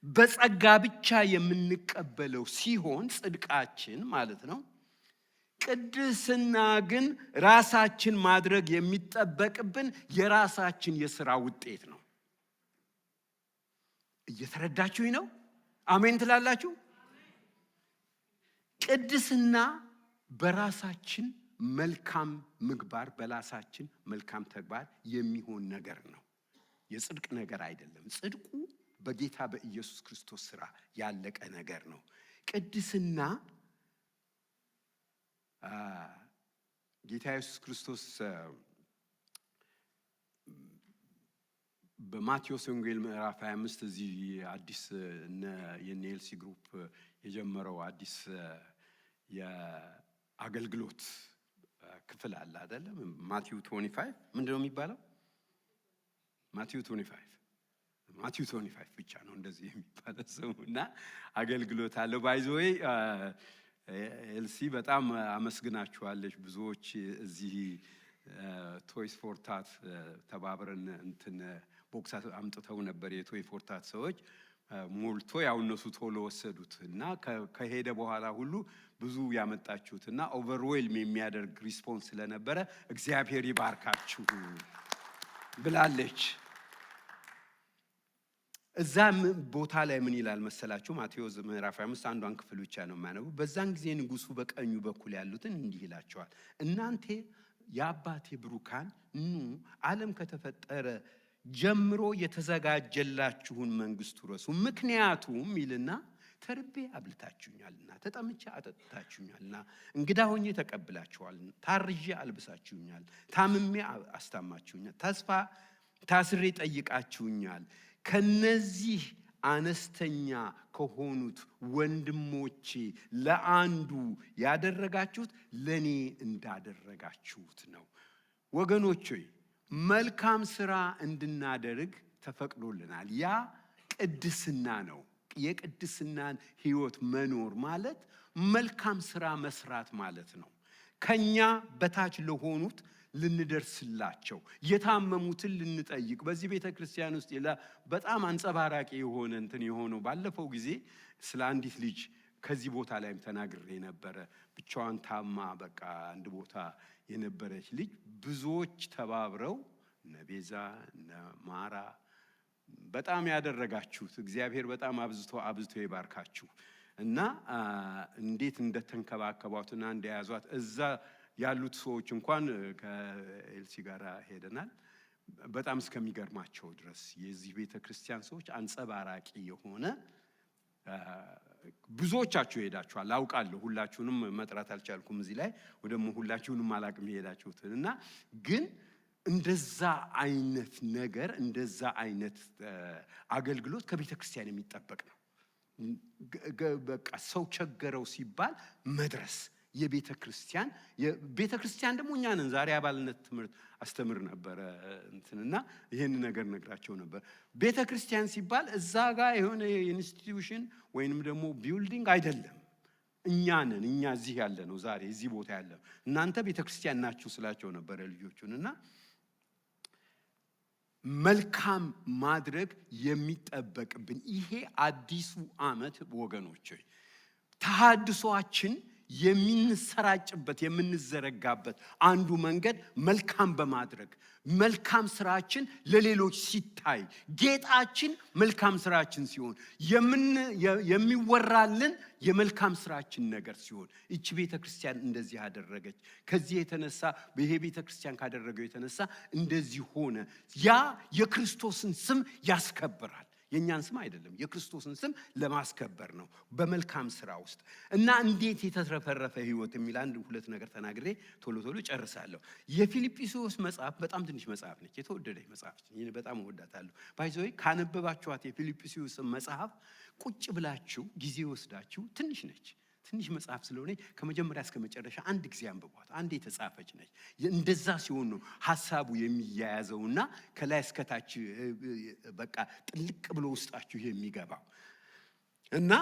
በጸጋ ብቻ የምንቀበለው ሲሆን ጽድቃችን ማለት ነው። ቅድስና ግን ራሳችን ማድረግ የሚጠበቅብን የራሳችን የሥራ ውጤት ነው። እየተረዳችሁኝ ነው? አሜን ትላላችሁ? ቅድስና በራሳችን መልካም ምግባር በራሳችን መልካም ተግባር የሚሆን ነገር ነው። የጽድቅ ነገር አይደለም። ጽድቁ በጌታ በኢየሱስ ክርስቶስ ሥራ ያለቀ ነገር ነው። ቅድስና ጌታ ኢየሱስ ክርስቶስ በማቴዎስ ወንጌል ምዕራፍ 25 እዚህ አዲስ የኔልሲ ግሩፕ የጀመረው አዲስ የአገልግሎት ክፍል አለ አይደለም? ማቴው 25 ምንድነው የሚባለው? ማቴው 25 ብቻ ነው እንደዚህ የሚባለው ስሙና አገልግሎት አለ። ባይዘዌ ኤልሲ በጣም አመስግናችኋለች። ብዙዎች እዚህ ቶይስ ፎር ታት ተባብረን እንትን ቦክስ አምጥተው ነበር። የቶይ ፎር ታት ሰዎች ሞልቶ ያው እነሱ ቶሎ ወሰዱት እና ከሄደ በኋላ ሁሉ ብዙ ያመጣችሁትና ኦቨርዌልም የሚያደርግ ሪስፖንስ ስለነበረ እግዚአብሔር ይባርካችሁ ብላለች። እዛ ቦታ ላይ ምን ይላል መሰላችሁ? ማቴዎስ ምዕራፍ 5 አንዷን ክፍል ብቻ ነው የማነበው። በዛን ጊዜ ንጉሱ በቀኙ በኩል ያሉትን እንዲህ ይላቸዋል፣ እናንተ የአባቴ ብሩካን ኑ ዓለም ከተፈጠረ ጀምሮ የተዘጋጀላችሁን መንግስት ውረሱ። ምክንያቱም ይልና ተርቤ አብልታችሁኛልና፣ ተጠምቼ አጠጥታችሁኛልና፣ እንግዳ ሆኜ ተቀብላችኋልና፣ ታርዤ አልብሳችሁኛል፣ ታምሜ አስታማችሁኛል፣ ታስሬ ጠይቃችሁኛል። ከነዚህ አነስተኛ ከሆኑት ወንድሞቼ ለአንዱ ያደረጋችሁት ለኔ እንዳደረጋችሁት ነው። ወገኖች ሆይ መልካም ስራ እንድናደርግ ተፈቅዶልናል። ያ ቅድስና ነው። የቅድስናን ህይወት መኖር ማለት መልካም ስራ መስራት ማለት ነው። ከኛ በታች ለሆኑት ልንደርስላቸው፣ የታመሙትን ልንጠይቅ። በዚህ ቤተክርስቲያን ውስጥ በጣም አንጸባራቂ የሆነ እንትን የሆነው ባለፈው ጊዜ ስለ አንዲት ልጅ ከዚህ ቦታ ላይም ተናግሬ ነበረ። ብቻዋን ታማ በቃ አንድ ቦታ የነበረች ልጅ ብዙዎች ተባብረው እነ ቤዛ እነ ማራ በጣም ያደረጋችሁት እግዚአብሔር በጣም አብዝቶ ይባርካችሁ እና እንዴት እንደተንከባከቧትና እንደያዟት እዛ ያሉት ሰዎች እንኳን ከኤልሲ ጋር ሄደናል። በጣም እስከሚገርማቸው ድረስ የዚህ ቤተክርስቲያን ሰዎች አንጸባራቂ የሆነ ብዙዎቻችሁ ሄዳችኋል አውቃለሁ። ሁላችሁንም መጥራት አልቻልኩም እዚህ ላይ ወደሞ ሁላችሁንም አላቅም ሄዳችሁትን እና ግን እንደዛ አይነት ነገር እንደዛ አይነት አገልግሎት ከቤተክርስቲያን የሚጠበቅ ነው። በቃ ሰው ቸገረው ሲባል መድረስ የቤተክርስቲያን ደግሞ እኛ ነን። ዛሬ አባልነት ትምህርት አስተምር ነበር እንትንና ይሄን ነገር ነግራቸው ነበር። ቤተክርስቲያን ሲባል እዛ ጋር የሆነ ኢንስቲትዩሽን ወይንም ደግሞ ቢልዲንግ አይደለም። እኛ ነን። እኛ እዚህ ያለ ነው ዛሬ እዚህ ቦታ ያለ እናንተ ቤተክርስቲያን ናችሁ ስላቸው ነበር ልጆቹንና መልካም ማድረግ የሚጠበቅብን ይሄ አዲሱ ዓመት ወገኖች ተሐድሶአችን የምንሰራጭበት የምንዘረጋበት አንዱ መንገድ መልካም በማድረግ መልካም ስራችን ለሌሎች ሲታይ ጌጣችን መልካም ስራችን ሲሆን የሚወራልን የመልካም ስራችን ነገር ሲሆን እቺ ቤተክርስቲያን እንደዚህ አደረገች። ከዚህ የተነሳ ይሄ ቤተክርስቲያን ካደረገው የተነሳ እንደዚህ ሆነ። ያ የክርስቶስን ስም ያስከብራል። የኛን ስም አይደለም፣ የክርስቶስን ስም ለማስከበር ነው በመልካም ስራ ውስጥ እና እንዴት የተትረፈረፈ ህይወት የሚል አንድ ሁለት ነገር ተናግሬ ቶሎ ጨርሳለሁ። የፊልጵስዩስ መጽሐፍ በጣም ትንሽ መጽሐፍ ነች፣ የተወደደች መጽሐፍ ነች። እኔ በጣም እወዳታለሁ። ባይዘይ ካነበባችኋት የፊልጵስዩስ መጽሐፍ ቁጭ ብላችሁ ጊዜ ወስዳችሁ ትንሽ ነች፣ ትንሽ መጽሐፍ ስለሆነ ከመጀመሪያ እስከ መጨረሻ አንድ ጊዜ አንብቧት። አንድ የተጻፈች ነች። እንደዛ ሲሆን ነው ሐሳቡ የሚያያዘውና ከላይ እስከ ታች በቃ ጥልቅ ብሎ ውስጣችሁ የሚገባው እና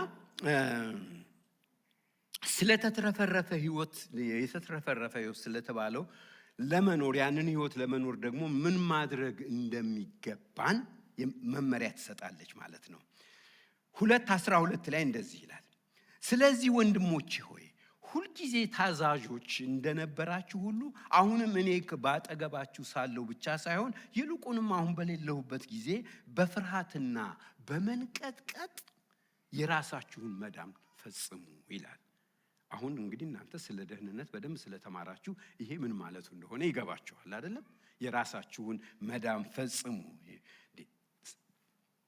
ስለተትረፈረፈ ህይወት የተትረፈረፈ ህይወት ስለተባለው ለመኖር ያንን ህይወት ለመኖር ደግሞ ምን ማድረግ እንደሚገባን መመሪያ ትሰጣለች ማለት ነው። 2:12 ላይ እንደዚህ ይላል፣ ስለዚህ ወንድሞቼ ሆይ ሁልጊዜ ታዛዦች እንደነበራችሁ ሁሉ አሁንም እኔ ባጠገባችሁ ሳለሁ ብቻ ሳይሆን ይልቁንም አሁን በሌለሁበት ጊዜ በፍርሃትና በመንቀጥቀጥ የራሳችሁን መዳን ፈጽሙ ይላል። አሁን እንግዲህ እናንተ ስለ ደህንነት በደንብ ስለተማራችሁ ይሄ ምን ማለቱ እንደሆነ ይገባችኋል አይደለም? የራሳችሁን መዳን ፈጽሙ።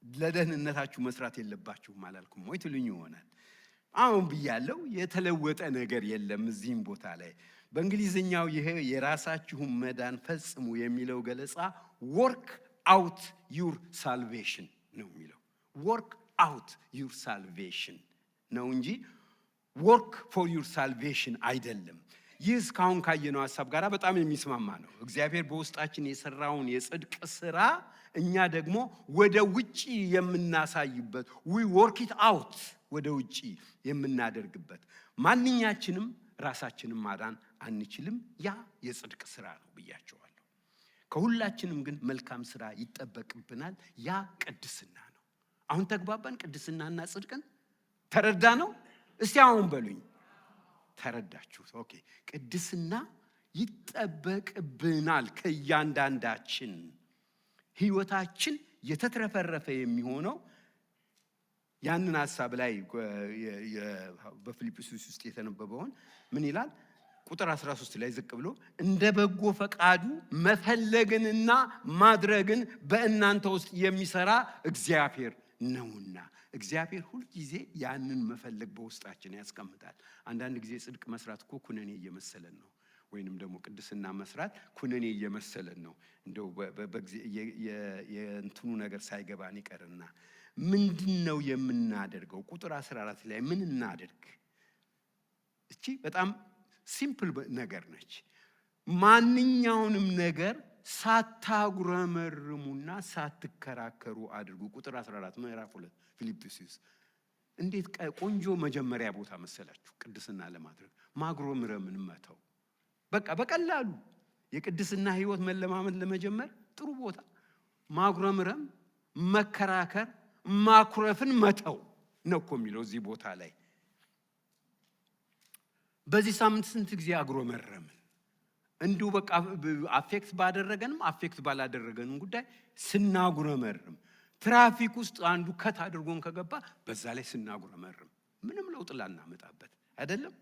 ለደህንነታችሁ መስራት የለባችሁም አላልኩም ወይ ትሉኝ ይሆናል። አሁን ብያለሁ፣ የተለወጠ ነገር የለም እዚህም ቦታ ላይ። በእንግሊዝኛው ይሄ የራሳችሁን መዳን ፈጽሙ የሚለው ገለጻ ወርክ አውት ዩር ሳልቬሽን ነው የሚለው። ወርክ አውት ዩር ሳልቬሽን ነው እንጂ ወርክ ፎር ዩር ሳልቬሽን አይደለም። ይህ እስካሁን ካየነው ሐሳብ ጋር በጣም የሚስማማ ነው። እግዚአብሔር በውስጣችን የሰራውን የጽድቅ ስራ እኛ ደግሞ ወደ ውጪ የምናሳይበት we work it out ወደ ውጪ የምናደርግበት። ማንኛችንም ራሳችንን ማዳን አንችልም። ያ የጽድቅ ስራ ነው ብያቸዋለሁ። ከሁላችንም ግን መልካም ስራ ይጠበቅብናል። ያ ቅድስና ነው። አሁን ተግባባን? ቅድስናና ጽድቅን ተረዳ ነው? እስቲ አሁን በሉኝ ተረዳችሁት? ኦኬ። ቅድስና ይጠበቅብናል ከእያንዳንዳችን። ህይወታችን የተትረፈረፈ የሚሆነው ያንን ሐሳብ ላይ በፊልጵስዩስ ውስጥ የተነበበውን ምን ይላል? ቁጥር 13 ላይ ዝቅ ብሎ እንደ በጎ ፈቃዱ መፈለግንና ማድረግን በእናንተ ውስጥ የሚሰራ እግዚአብሔር ነውና። እግዚአብሔር ሁልጊዜ ያንን መፈለግ በውስጣችን ያስቀምጣል። አንዳንድ ጊዜ ጽድቅ መስራት እኮ ኩነኔ እየመሰለን ነው፣ ወይንም ደግሞ ቅድስና መስራት ኩነኔ እየመሰለን ነው። እንደው የእንትኑ ነገር ሳይገባን ይቀርና ምንድነው የምናደርገው? ቁጥር 14 ላይ ምን እናደርግ? እቺ በጣም ሲምፕል ነገር ነች። ማንኛውንም ነገር ሳታጉረመርሙና ሳትከራከሩ አድርጉ። ቁጥር 14 ምዕራፍ 2 ፊልጵስዩስ። እንዴት ቆንጆ መጀመሪያ ቦታ መሰላችሁ ቅድስና ለማድረግ ማጉረምረምን መተው። በቃ በቀላሉ የቅድስና ህይወት መለማመድ ለመጀመር ጥሩ ቦታ ማጉረምረም፣ መከራከር፣ ማኩረፍን መተው ነው እኮ የሚለው እዚህ ቦታ ላይ። በዚህ ሳምንት ስንት ጊዜ አጉረመረምን? እንዲሁ በቃ አፌክት ባደረገንም አፌክት ባላደረገንም ጉዳይ ስናጉረመርም፣ ትራፊክ ውስጥ አንዱ ከት አድርጎን ከገባ በዛ ላይ ስናጉረመርም ምንም ለውጥ ላናመጣበት አይደለም።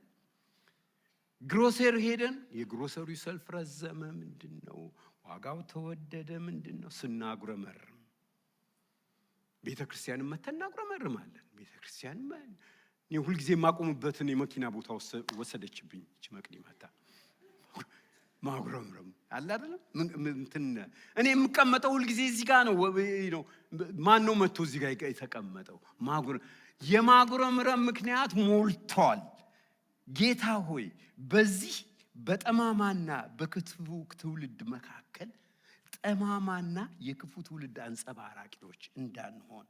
ግሮሰሪ ሄደን የግሮሰሪ ሰልፍ ረዘመ፣ ምንድነው ዋጋው ተወደደ፣ ምንድነው ስናጉረመርም። ቤተክርስቲያንን መተን እናጉረመርማለን። ቤተክርስቲያን እኔ ሁልጊዜ የማቆምበትን የመኪና ቦታ ወሰደችብኝ እች መቅዲ መታ። ማጉረምረም አለ አይደለም። እኔ የምቀመጠው ሁልጊዜ እዚህ ጋር ነው። ማን ነው መጥቶ እዚህ ጋር የተቀመጠው? የማጉረምረም ምክንያት ሞልቷል። ጌታ ሆይ በዚህ በጠማማና በክፉ ትውልድ መካከል ጠማማና የክፉ ትውልድ አንጸባራቂዎች እንዳንሆን።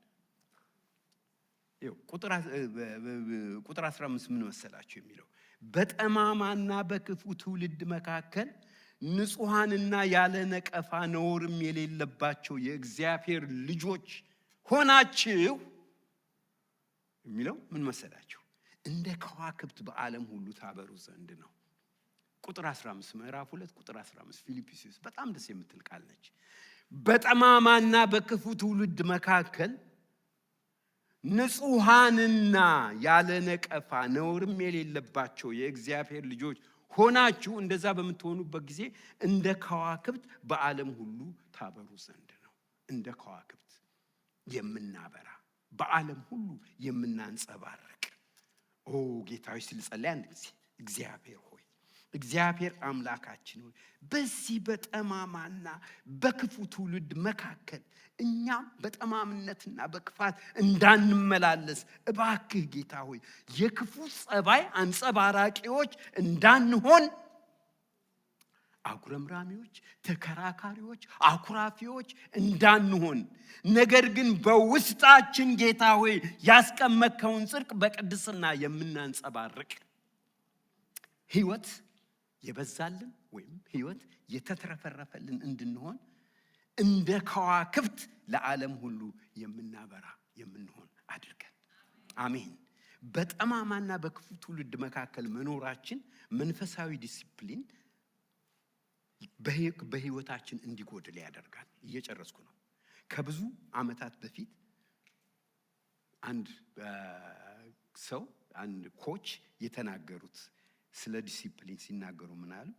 ቁጥር 15 ምን መሰላችሁ የሚለው? በጠማማና በክፉ ትውልድ መካከል ንጹሐንና ያለ ነቀፋ ነውርም የሌለባቸው የእግዚአብሔር ልጆች ሆናችሁ የሚለው ምን መሰላችሁ? እንደ ከዋክብት በዓለም ሁሉ ታበሩ ዘንድ ነው። ቁጥር 15 ምዕራፍ 2 ቁጥር 15 ፊልጵስዩስ በጣም ደስ የምትል ቃል ነች። በጠማማና በክፉ ትውልድ መካከል ንጹሐንና ያለ ነቀፋ ነውርም የሌለባቸው የእግዚአብሔር ልጆች ሆናችሁ እንደዛ በምትሆኑበት ጊዜ እንደ ከዋክብት በዓለም ሁሉ ታበሩ ዘንድ ነው። እንደ ከዋክብት የምናበራ በዓለም ሁሉ የምናንጸባርቅ። ጌታ ሆይ ስልጸልይ አንድ ጊዜ እግዚአብሔር ሆይ እግዚአብሔር አምላካችን ሆይ በዚህ በጠማማና በክፉ ትውልድ መካከል እኛም በጠማምነትና በክፋት እንዳንመላለስ እባክህ ጌታ ሆይ የክፉ ጸባይ አንጸባራቂዎች እንዳንሆን፣ አጉረምራሚዎች፣ ተከራካሪዎች፣ አኩራፊዎች እንዳንሆን፣ ነገር ግን በውስጣችን ጌታ ሆይ ያስቀመጥከውን ጽድቅ በቅድስና የምናንጸባርቅ ህይወት የበዛልን ወይም ህይወት የተትረፈረፈልን እንድንሆን እንደ ከዋክብት ለዓለም ሁሉ የምናበራ የምንሆን አድርገን። አሜን። በጠማማና በክፉ ትውልድ መካከል መኖራችን መንፈሳዊ ዲሲፕሊን በህይወታችን እንዲጎድል ያደርጋል። እየጨረስኩ ነው። ከብዙ ዓመታት በፊት አንድ ሰው አንድ ኮች የተናገሩት ስለ ዲሲፕሊን ሲናገሩ ምን አሉ?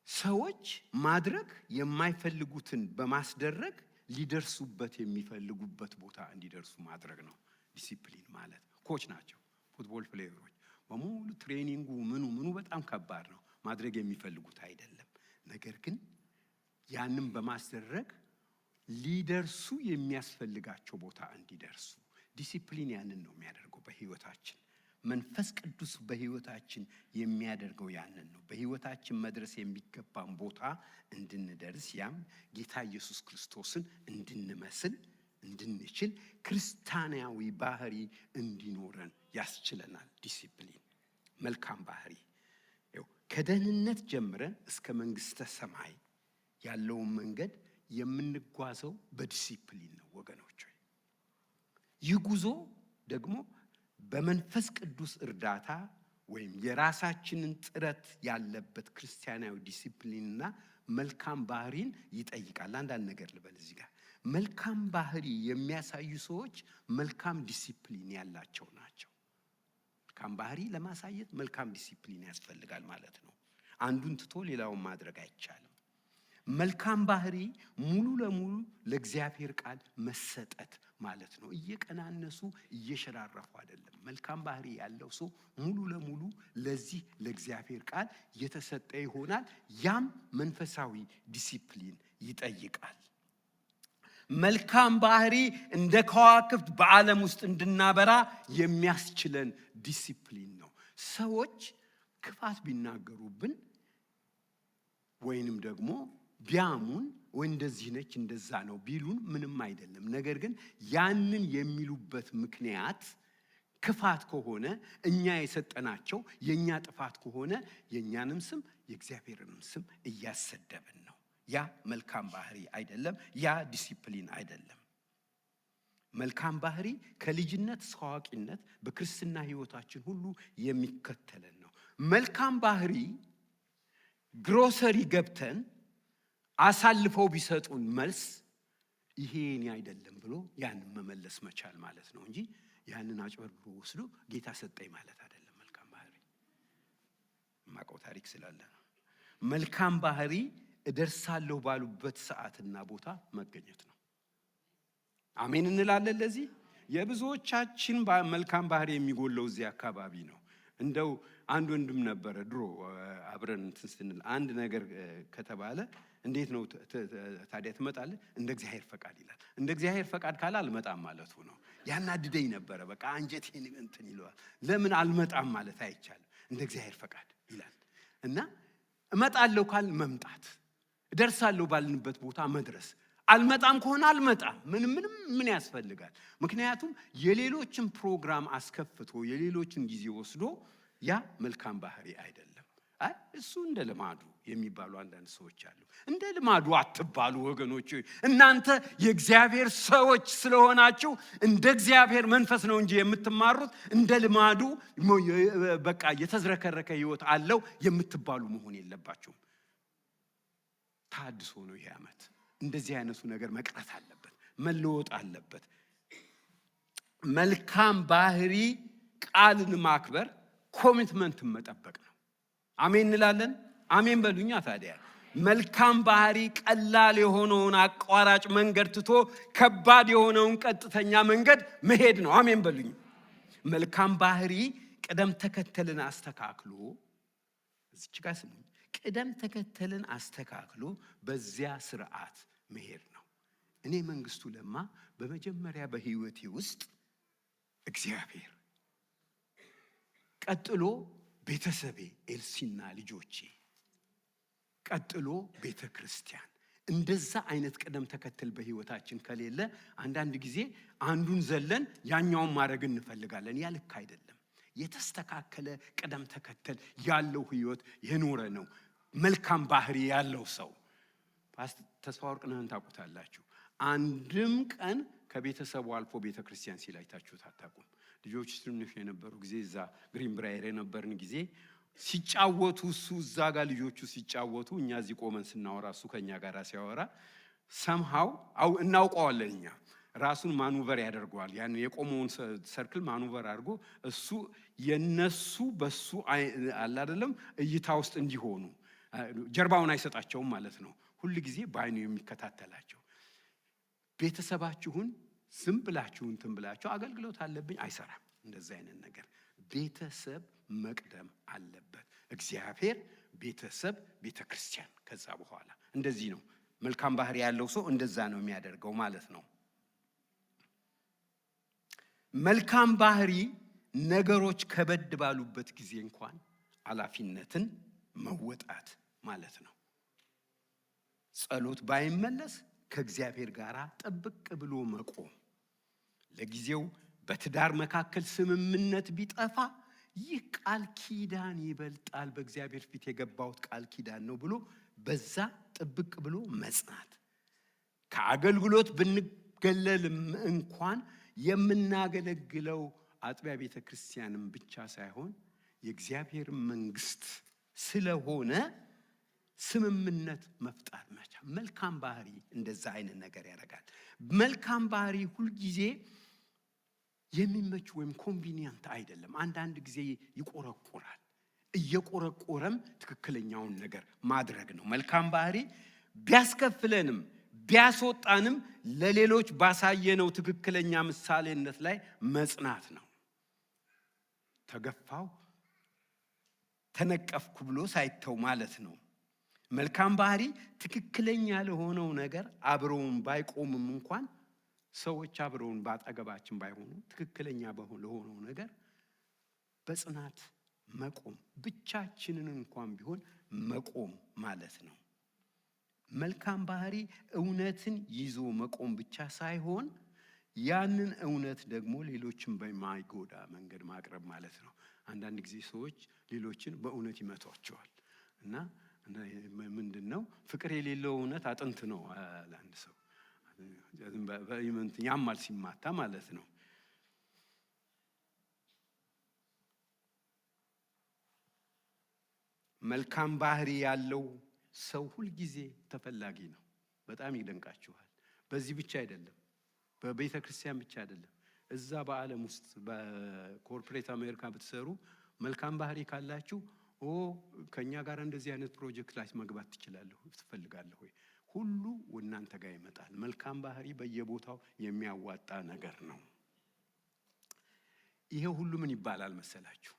ሰዎች ማድረግ የማይፈልጉትን በማስደረግ ሊደርሱበት የሚፈልጉበት ቦታ እንዲደርሱ ማድረግ ነው ዲሲፕሊን ማለት። ኮች ናቸው፣ ፉትቦል ፕሌየሮች በሙሉ ትሬኒንጉ ምኑ በጣም ከባድ ነው። ማድረግ የሚፈልጉት አይደለም። ነገር ግን ያንን በማስደረግ ሊደርሱ የሚያስፈልጋቸው ቦታ እንዲደርሱ ዲሲፕሊን ያንን ነው የሚያደርገው በህይወታችን። መንፈስ ቅዱስ በህይወታችን የሚያደርገው ያንን ነው። በህይወታችን መድረስ የሚገባን ቦታ እንድንደርስ፣ ያም ጌታ ኢየሱስ ክርስቶስን እንድንመስል እንድንችል ክርስቲያናዊ ባህሪ እንዲኖረን ያስችለናል። ዲሲፕሊን መልካም ባህሪ ከደህንነት ጀምረን እስከ መንግስተ ሰማይ ያለውን መንገድ የምንጓዘው በዲሲፕሊን ነው ወገኖች። ይህ ጉዞ ደግሞ በመንፈስ ቅዱስ እርዳታ ወይም የራሳችንን ጥረት ያለበት ክርስቲያናዊ ዲሲፕሊንና መልካም ባህሪን ይጠይቃል። አንዳንድ ነገር ልበል እዚህ ጋር። መልካም ባህሪ የሚያሳዩ ሰዎች መልካም ዲሲፕሊን ያላቸው ናቸው። መልካም ባህሪ ለማሳየት መልካም ዲሲፕሊን ያስፈልጋል ማለት ነው። አንዱን ትቶ ሌላውን ማድረግ አይቻልም። መልካም ባህሪ ሙሉ ለሙሉ ለእግዚአብሔር ቃል መሰጠት ማለት ነው። እየቀናነሱ እየሸራረፉ አይደለም። መልካም ባህሪ ያለው ሰው ሙሉ ለሙሉ ለዚህ ለእግዚአብሔር ቃል የተሰጠ ይሆናል። ያም መንፈሳዊ ዲሲፕሊን ይጠይቃል። መልካም ባህሪ እንደ ከዋክብት በዓለም ውስጥ እንድናበራ የሚያስችለን ዲሲፕሊን ነው። ሰዎች ክፋት ቢናገሩብን ወይንም ደግሞ ቢያሙን ወይ እንደዚህ ነች እንደዛ ነው ቢሉን ምንም አይደለም። ነገር ግን ያንን የሚሉበት ምክንያት ክፋት ከሆነ እኛ የሰጠናቸው የኛ ጥፋት ከሆነ የኛንም ስም የእግዚአብሔርንም ስም እያሰደብን ነው። ያ መልካም ባህሪ አይደለም። ያ ዲሲፕሊን አይደለም። መልካም ባህሪ ከልጅነት እስከ አዋቂነት በክርስትና ሕይወታችን ሁሉ የሚከተለን ነው። መልካም ባህሪ ግሮሰሪ ገብተን አሳልፈው ቢሰጡን መልስ ይሄ እኔ አይደለም ብሎ ያንን መመለስ መቻል ማለት ነው እንጂ ያንን አጭበርብሮ ወስዶ ጌታ ሰጠኝ ማለት አይደለም። መልካም ባህሪ ማቀው ታሪክ ስላለ ነው። መልካም ባህሪ እደርሳለሁ ባሉበት ሰዓትና ቦታ መገኘት ነው። አሜን እንላለን። ለዚህ የብዙዎቻችን መልካም ባህሪ የሚጎለው እዚህ አካባቢ ነው። እንደው አንድ ወንድም ነበረ ድሮ አብረን እንትን ስንል አንድ ነገር ከተባለ እንዴት ነው ታዲያ ትመጣለህ? እንደ እግዚአብሔር ፈቃድ ይላል። እንደ እግዚአብሔር ፈቃድ ካለ አልመጣም ማለቱ ነው። ያናድደኝ ነበረ። በቃ አንጀቴን እንትን ይለዋል። ለምን አልመጣም ማለት አይቻልም። እንደ እግዚአብሔር ፈቃድ ይላል እና እመጣለሁ ካል መምጣት፣ እደርሳለሁ ባልንበት ቦታ መድረስ። አልመጣም ከሆነ አልመጣም። ምን ያስፈልጋል? ምክንያቱም የሌሎችን ፕሮግራም አስከፍቶ የሌሎችን ጊዜ ወስዶ ያ መልካም ባህሪ አይደለም። እሱ እንደ ልማዱ የሚባሉ አንዳንድ ሰዎች አሉ። እንደ ልማዱ አትባሉ ወገኖች። እናንተ የእግዚአብሔር ሰዎች ስለሆናችሁ እንደ እግዚአብሔር መንፈስ ነው እንጂ የምትማሩት እንደ ልማዱ በቃ የተዝረከረከ ሕይወት አለው የምትባሉ መሆን የለባችሁም። ታድሶ ነው ይሄ ዓመት። እንደዚህ አይነቱ ነገር መቅረት አለበት፣ መለወጥ አለበት። መልካም ባህሪ ቃልን ማክበር፣ ኮሚትመንትን መጠበቅ ነው። አሜን እንላለን። አሜን በሉኛ። ታዲያ መልካም ባህሪ ቀላል የሆነውን አቋራጭ መንገድ ትቶ ከባድ የሆነውን ቀጥተኛ መንገድ መሄድ ነው። አሜን በሉኝ። መልካም ባህሪ ቅደም ተከተልን አስተካክሎ እዚች ጋር ስሙ፣ ቅደም ተከተልን አስተካክሎ በዚያ ስርዓት መሄድ ነው። እኔ መንግስቱ ለማ በመጀመሪያ በህይወቴ ውስጥ እግዚአብሔር፣ ቀጥሎ ቤተሰቤ ኤልሲና ልጆቼ፣ ቀጥሎ ቤተ ክርስቲያን። እንደዛ አይነት ቅደም ተከተል በህይወታችን ከሌለ አንዳንድ ጊዜ አንዱን ዘለን ያኛውን ማድረግ እንፈልጋለን። ያ ልክ አይደለም። የተስተካከለ ቅደም ተከተል ያለው ህይወት የኖረ ነው መልካም ባህሪ ያለው ሰው። ተስፋ ወርቅነህን ታውቁታላችሁ። አንድም ቀን ከቤተሰቡ አልፎ ቤተ ክርስቲያን ሲላይታችሁት አታውቁም። ልጆች ትንሽ የነበሩ ጊዜ እዛ ግሪን ብራየር የነበርን ጊዜ ሲጫወቱ እሱ እዛ ጋር ልጆቹ ሲጫወቱ እኛ እዚህ ቆመን ስናወራ እሱ ከኛ ጋር ሲያወራ ሰምሃው እናውቀዋለን። እኛ ራሱን ማኑቨር ያደርገዋል። ያን የቆመውን ሰርክል ማኑቨር አድርጎ እሱ የነሱ በሱ አለ አይደለም እይታ ውስጥ እንዲሆኑ ጀርባውን አይሰጣቸውም ማለት ነው። ሁሉ ጊዜ በአይኑ የሚከታተላቸው። ቤተሰባችሁን ዝም ብላችሁ እንትን ብላችሁ አገልግሎት አለብኝ አይሰራም። እንደዛ አይነት ነገር ቤተሰብ መቅደም አለበት። እግዚአብሔር፣ ቤተሰብ፣ ቤተክርስቲያን። ከዛ በኋላ እንደዚህ ነው መልካም ባህሪ ያለው ሰው እንደዛ ነው የሚያደርገው ማለት ነው። መልካም ባህሪ ነገሮች ከበድ ባሉበት ጊዜ እንኳን ኃላፊነትን መወጣት ማለት ነው። ጸሎት ባይመለስ ከእግዚአብሔር ጋር ጥብቅ ብሎ መቆም። ለጊዜው በትዳር መካከል ስምምነት ቢጠፋ ይህ ቃል ኪዳን ይበልጣል፣ በእግዚአብሔር ፊት የገባሁት ቃል ኪዳን ነው ብሎ በዛ ጥብቅ ብሎ መጽናት። ከአገልግሎት ብንገለልም እንኳን የምናገለግለው አጥቢያ ቤተ ክርስቲያንም ብቻ ሳይሆን የእግዚአብሔር መንግስት ስለሆነ ስምምነት መፍጠር መቻል። መልካም ባህሪ እንደዛ አይነት ነገር ያደርጋል። መልካም ባህሪ ሁልጊዜ የሚመች ወይም ኮንቪኒየንት አይደለም። አንዳንድ ጊዜ ይቆረቁራል። እየቆረቆረም ትክክለኛውን ነገር ማድረግ ነው። መልካም ባህሪ ቢያስከፍለንም ቢያስወጣንም ለሌሎች ባሳየነው ትክክለኛ ምሳሌነት ላይ መጽናት ነው። ተገፋው ተነቀፍኩ ብሎ ሳይተው ማለት ነው። መልካም ባህሪ ትክክለኛ ለሆነው ነገር አብረውን ባይቆምም እንኳን ሰዎች አብረውን ባጠገባችን ባይሆኑ ትክክለኛ ለሆነው ነገር በጽናት መቆም፣ ብቻችንን እንኳን ቢሆን መቆም ማለት ነው። መልካም ባህሪ እውነትን ይዞ መቆም ብቻ ሳይሆን ያንን እውነት ደግሞ ሌሎችን በማይጎዳ መንገድ ማቅረብ ማለት ነው። አንዳንድ ጊዜ ሰዎች ሌሎችን በእውነት ይመቷቸዋል እና ምንድነው ፍቅር የሌለው እውነት አጥንት ነው ለአንድ ሰው ያማል ሲማታ ማለት ነው። መልካም ባህሪ ያለው ሰው ሁልጊዜ ተፈላጊ ነው። በጣም ይደንቃችኋል። በዚህ ብቻ አይደለም፣ በቤተ ክርስቲያን ብቻ አይደለም። እዛ በዓለም ውስጥ በኮርፖሬት አሜሪካ ብትሰሩ መልካም ባህሪ ካላችሁ ከኛ ጋር እንደዚህ አይነት ፕሮጀክት ላይ መግባት ትፈልጋለህ ወይ? ሁሉ እናንተ ጋር ይመጣል። መልካም ባህሪ በየቦታው የሚያዋጣ ነገር ነው። ይሄ ሁሉ ምን ይባላል መሰላችሁ?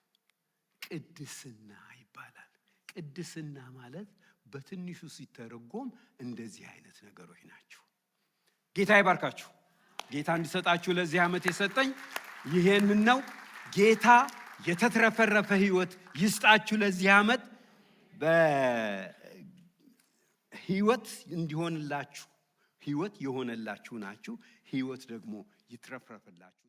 ቅድስና ይባላል። ቅድስና ማለት በትንሹ ሲተረጎም እንደዚህ አይነት ነገሮች ናቸው። ጌታ ይባርካችሁ። ጌታ እንዲሰጣችሁ ለዚህ ዓመት የሰጠኝ ይሄንን ነው። ጌታ የተትረፈረፈ ህይወት ይስጣችሁ ለዚህ ዓመት። በህይወት እንዲሆንላችሁ ህይወት የሆነላችሁ ናችሁ። ህይወት ደግሞ ይትረፍረፍላችሁ።